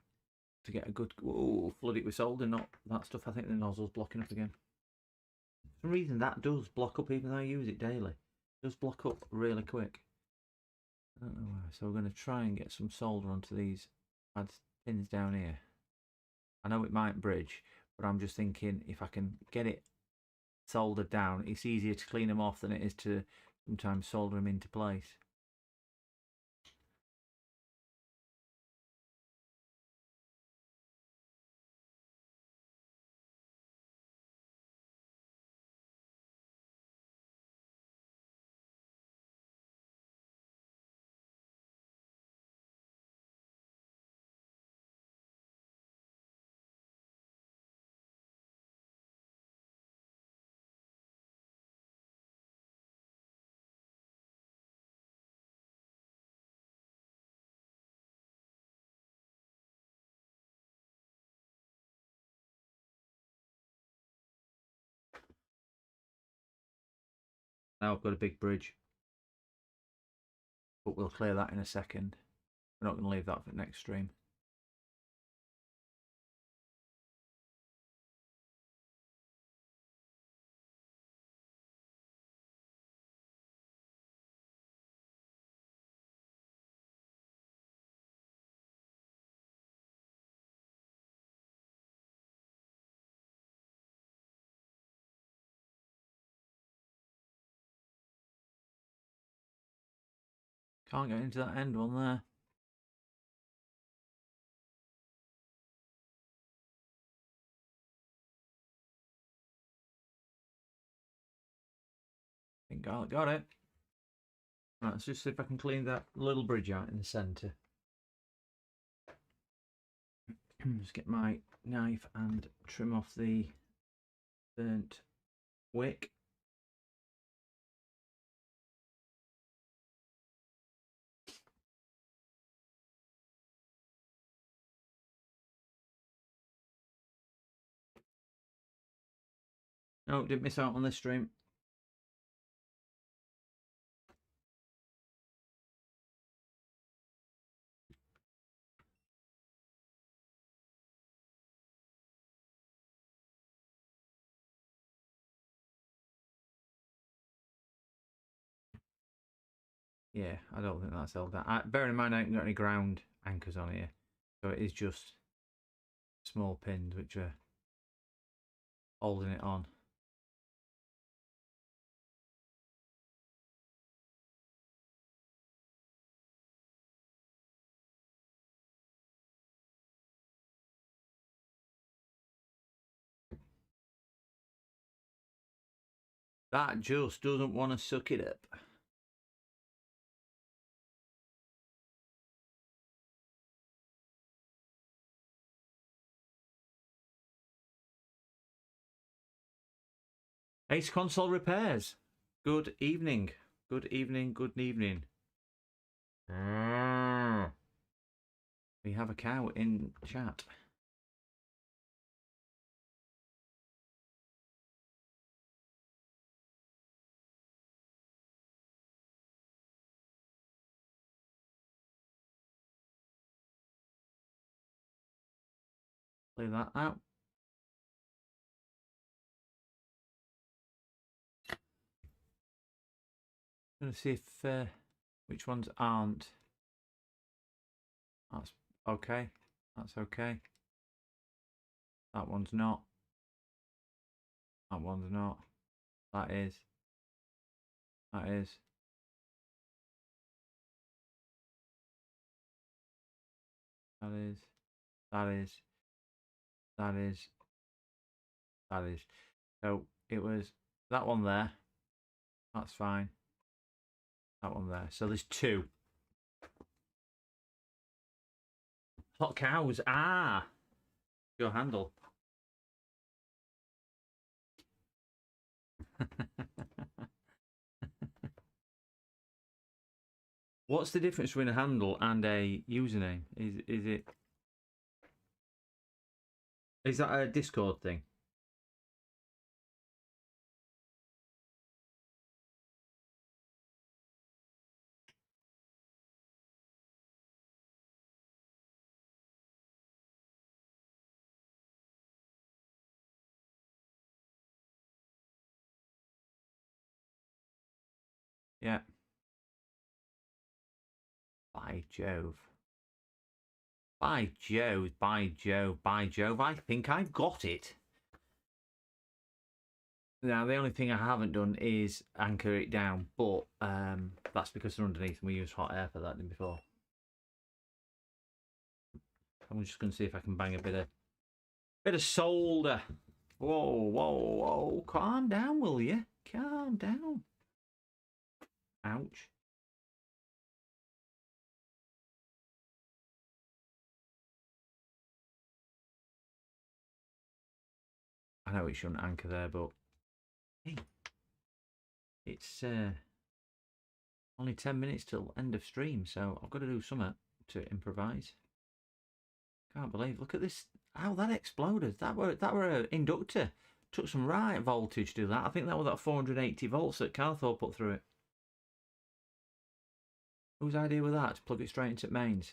to get a good... Ooh, flood it with solder, not that stuff. I think the nozzle's blocking up again. For some reason that does block up even though I use it daily. It does block up really quick. I don't know why. So we're going to try and get some solder onto these pins down here. I know it might bridge, but I'm just thinking if I can get it soldered down, it's easier to clean them off than it is to sometimes solder them into place. Now I've got a big bridge, but we'll clear that in a second. We're not going to leave that for the next stream. Can't get into that end one there. I think I got it. Right, let's just see if I can clean that little bridge out in the centre. Just get my knife and trim off the burnt wick. No, didn't miss out on this stream. Yeah, I don't think that's held that. Bear in mind, I haven't got any ground anchors on here, so it is just small pins which are holding it on. That just doesn't want to suck it up. Ace Console Repairs. Good evening. Good evening. Good evening. We have a cow in chat. Play that out. I'm going to see if which ones aren't. That's okay. That's okay. That one's not. That one's not. That is. That is. That is. That is. That is. That is. So it was that one there. That's fine. That one there. So there's two. Hot cows. Ah. Your handle. What's the difference between a handle and a username? Is that a Discord thing? Yeah. By Jove. By Jove, by Jove, by Jove, I think I've got it. Now, the only thing I haven't done is anchor it down, but that's because they're underneath and we used hot air for that before. I'm just going to see if I can bang a bit of solder. Whoa, whoa, whoa. Calm down, will you? Calm down. Ouch. I know it shouldn't anchor there, but hey, it's only 10 minutes till end of stream, so I've got to do something to improvise. Can't believe, look at this, how that exploded. That were an inductor. Took some right voltage to do that. I think that was that 480 volts that Carthor put through it. Whose idea was that, to plug it straight into mains?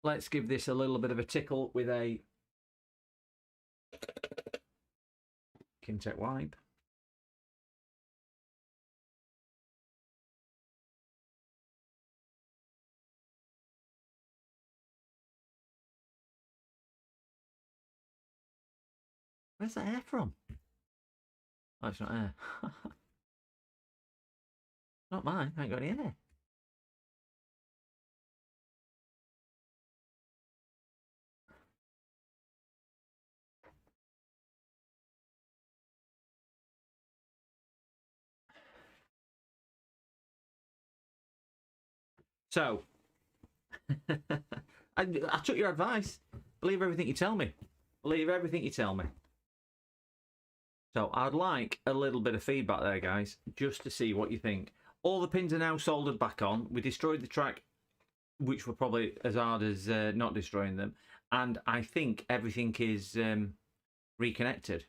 Let's give this a little bit of a tickle with a Kimtech wipe. Where's that air from? Oh, it's not air. Not mine. I ain't got any air. So, I took your advice. Believe everything you tell me. Believe everything you tell me. So I'd like a little bit of feedback there, guys, just to see what you think. All the pins are now soldered back on. We destroyed the track, which were probably as hard as not destroying them. And I think everything is reconnected.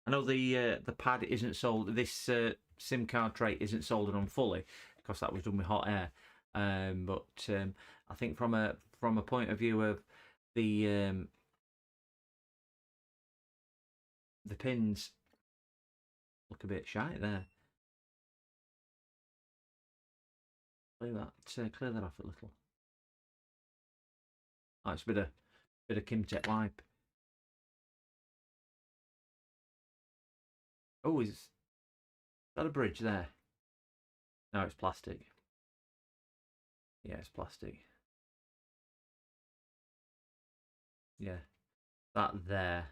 I know the pad isn't sold. This SIM card tray isn't soldered on fully because that was done with hot air. But I think from a point of view of the pins look a bit shy there. Clear that off a little. Oh, it's a bit of Kimtech wipe. Oh, is that a bridge there? No, it's plastic. Yeah, it's plastic. Yeah, that there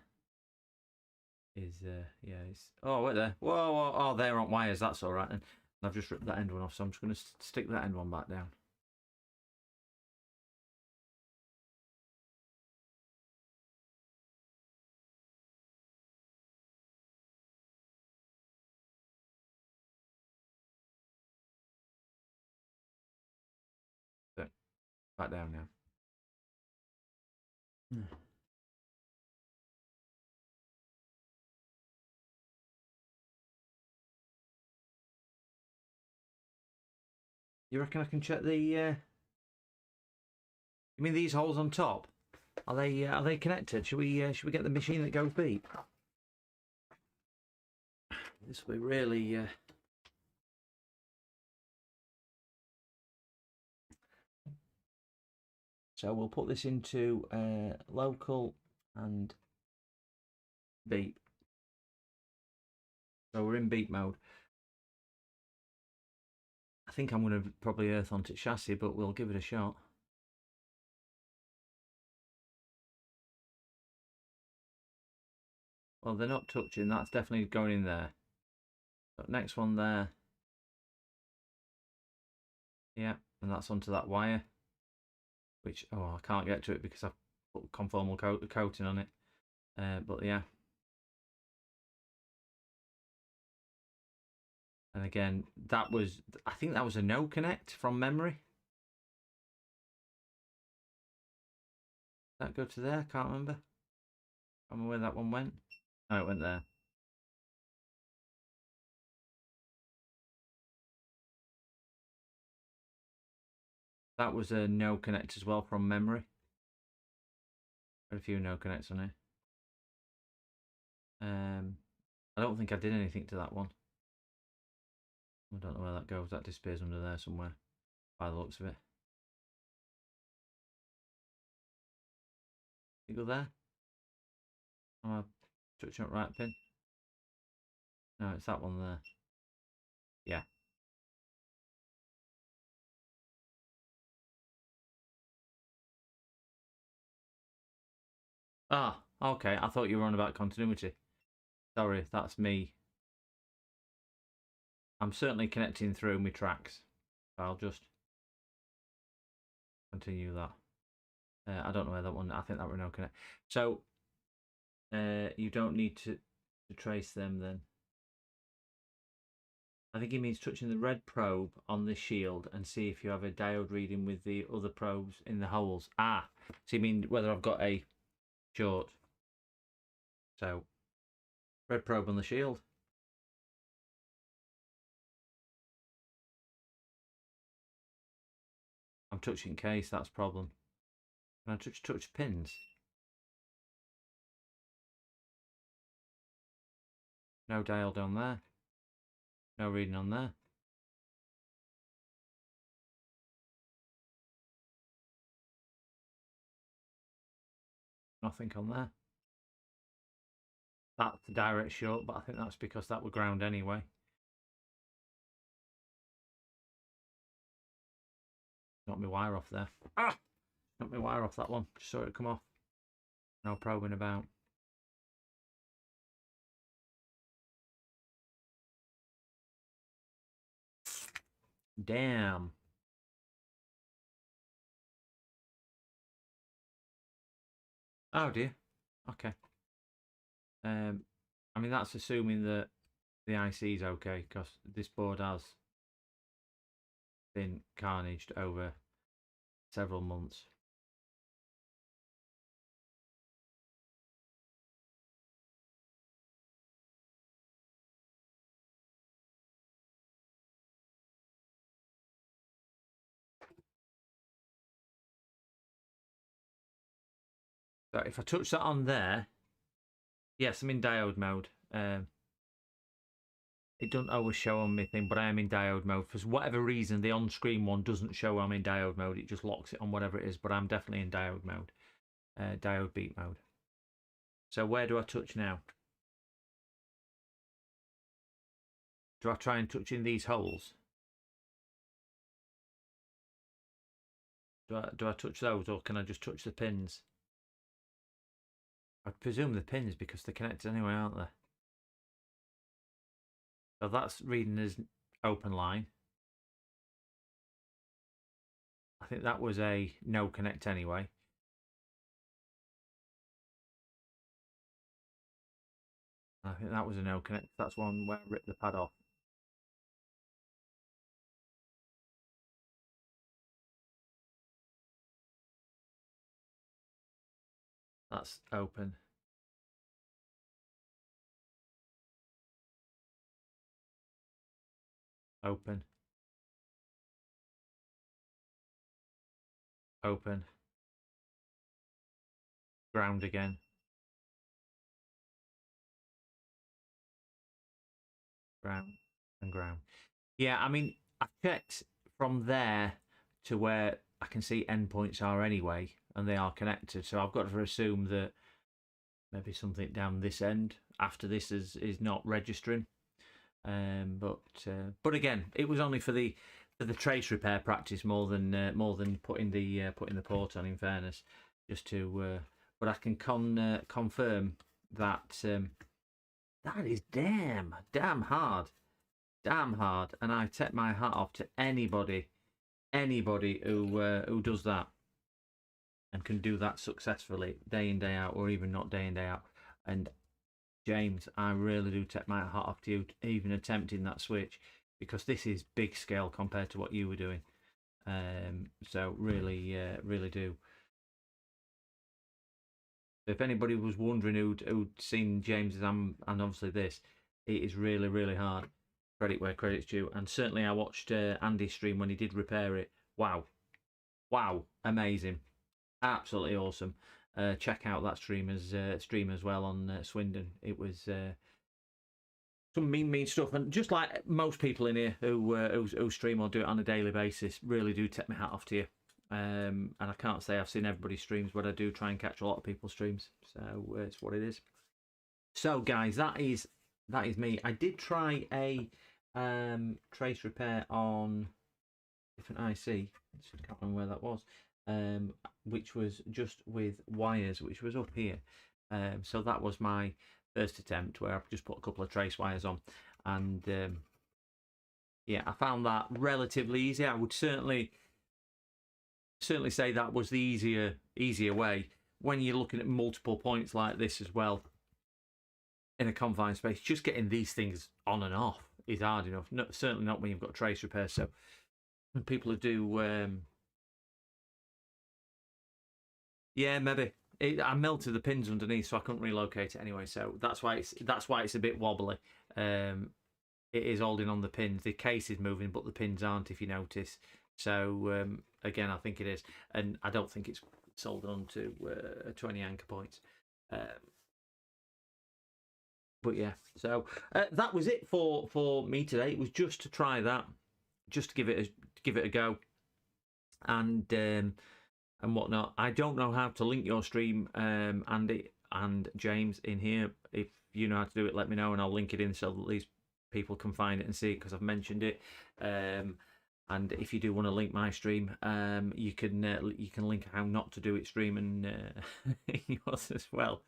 is yeah. It's wait there. Whoa. Oh, there aren't wires. That's all right. And I've just ripped that end one off, so I'm just going to stick that end one back down. So, back down now. You reckon I can check the? You mean these holes on top? Are they connected? Should we get the machine that goes beep? This will be really. So we'll put this into local and beep. So we're in beep mode. I think I'm going to probably earth onto chassis, but we'll give it a shot. Well, they're not touching. That's definitely going in there. So next one there. Yeah, and that's onto that wire. Which, I can't get to it because I've put conformal coating on it. But yeah. And again, I think that was a no connect from memory. Did that go to there? Can't remember. I don't know where that one went. Oh, it went there. That was a no connect as well from memory. Got a few no connects on it. I don't think I did anything to that one. I don't know where that goes. That disappears under there somewhere, by the looks of it. You go there? Am I touching up right pin? No, it's that one there. Yeah. Ah, okay. I thought you were on about continuity. Sorry, that's me. I'm certainly connecting through my tracks. I'll just continue that. I don't know where that one. I think that were no connect. So you don't need to trace them then. I think he means touching the red probe on the shield and see if you have a diode reading with the other probes in the holes. Ah, so you mean whether I've got a short. So red probe on the shield. I'm touching case, that's problem. Can I touch pins? No dial down there. No reading on there. Nothing on there. That's the direct short, but I think that's because that were ground anyway. Got my wire off there. Ah! Got my wire off that one. Just saw it come off. No probing about. Damn. Oh dear. Okay. I mean, that's assuming that the IC is okay, because this board has been carnaged over several months. So if I touch that on there, yes, I'm in diode mode. It doesn't always show on my thing, but I am in diode mode. For whatever reason, the on-screen one doesn't show I'm in diode mode. It just locks it on whatever it is, but I'm definitely in diode mode. Diode beat mode. So where do I touch now? Do I try and touch in these holes? Do I touch those, or can I just touch the pins? I presume the pins, because they're connected anyway, aren't they? So that's reading as open line. I think that was a no connect anyway. I think that was a no connect. That's one where I ripped the pad off. That's open. Open. Open. Ground again. Ground and ground. Yeah, I mean, I checked from there to where I can see endpoints are anyway, and they are connected. So I've got to assume that maybe something down this end after this is not registering. But again, it was only for the trace repair practice more than putting the port on. In fairness, just to but I can confirm that that is damn hard, and I take my hat off to anybody who does that and can do that successfully day in day out, or even not day in day out. And James, I really do take my hat off to you even attempting that switch, because this is big scale compared to what you were doing. So really do. If anybody was wondering who'd seen James's and obviously this, it is really hard. Credit where credit's due. And certainly I watched Andy's stream when he did repair it. Wow, amazing, absolutely awesome. Check out that stream as well on Swindon. It was some mean stuff, and just like most people in here who stream or do it on a daily basis, really do take my hat off to you. And I can't say I've seen everybody's streams, but I do try and catch a lot of people's streams, so it's what it is. So guys, that is me. I did try a trace repair on different IC. I can't remember where that was. Which was just with wires, which was up here. So that was my first attempt, where I've just put a couple of trace wires on, and yeah, I found that relatively easy. I would certainly say that was the easier way when you're looking at multiple points like this as well in a confined space. Just getting these things on and off is hard enough. No, certainly not when you've got trace repair. So people who do yeah, maybe I melted the pins underneath, so I couldn't relocate it anyway. So that's why it's a bit wobbly. It is holding on the pins. The case is moving, but the pins aren't, if you notice. So again, I think it is, and I don't think it's soldered onto 20 anchor points. But yeah, so that was it for me today. It was just to try that, just to give it a go, and and whatnot. I don't know how to link your stream, Andy and James, in here. If you know how to do it, let me know, and I'll link it in so at least people can find it and see it, because I've mentioned it. And if you do want to link my stream, you can link how not to do it stream and yours as well.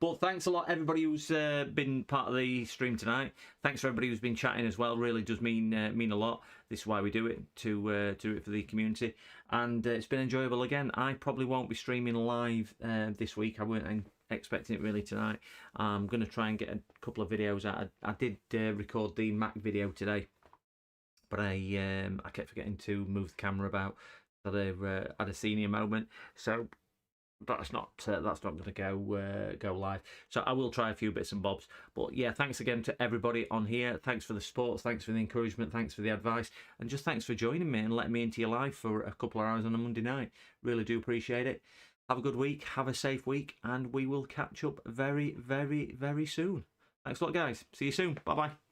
But thanks a lot, everybody who's been part of the stream tonight. Thanks for everybody who's been chatting as well. Really does mean a lot. This is why we do it, to do it for the community. And it's been enjoyable again. I probably won't be streaming live this week. I weren't expecting it really tonight. I'm going to try and get a couple of videos out. I did record the Mac video today, but I kept forgetting to move the camera about. Had a senior moment, so that's not going to go live. So I will try a few bits and bobs. But yeah, thanks again to everybody on here. Thanks for the support. Thanks for the encouragement. Thanks for the advice, and just thanks for joining me and letting me into your life for a couple of hours on a Monday night. Really do appreciate it. Have a good week. Have a safe week, and we will catch up very, very, very soon. Thanks a lot, guys. See you soon. Bye bye.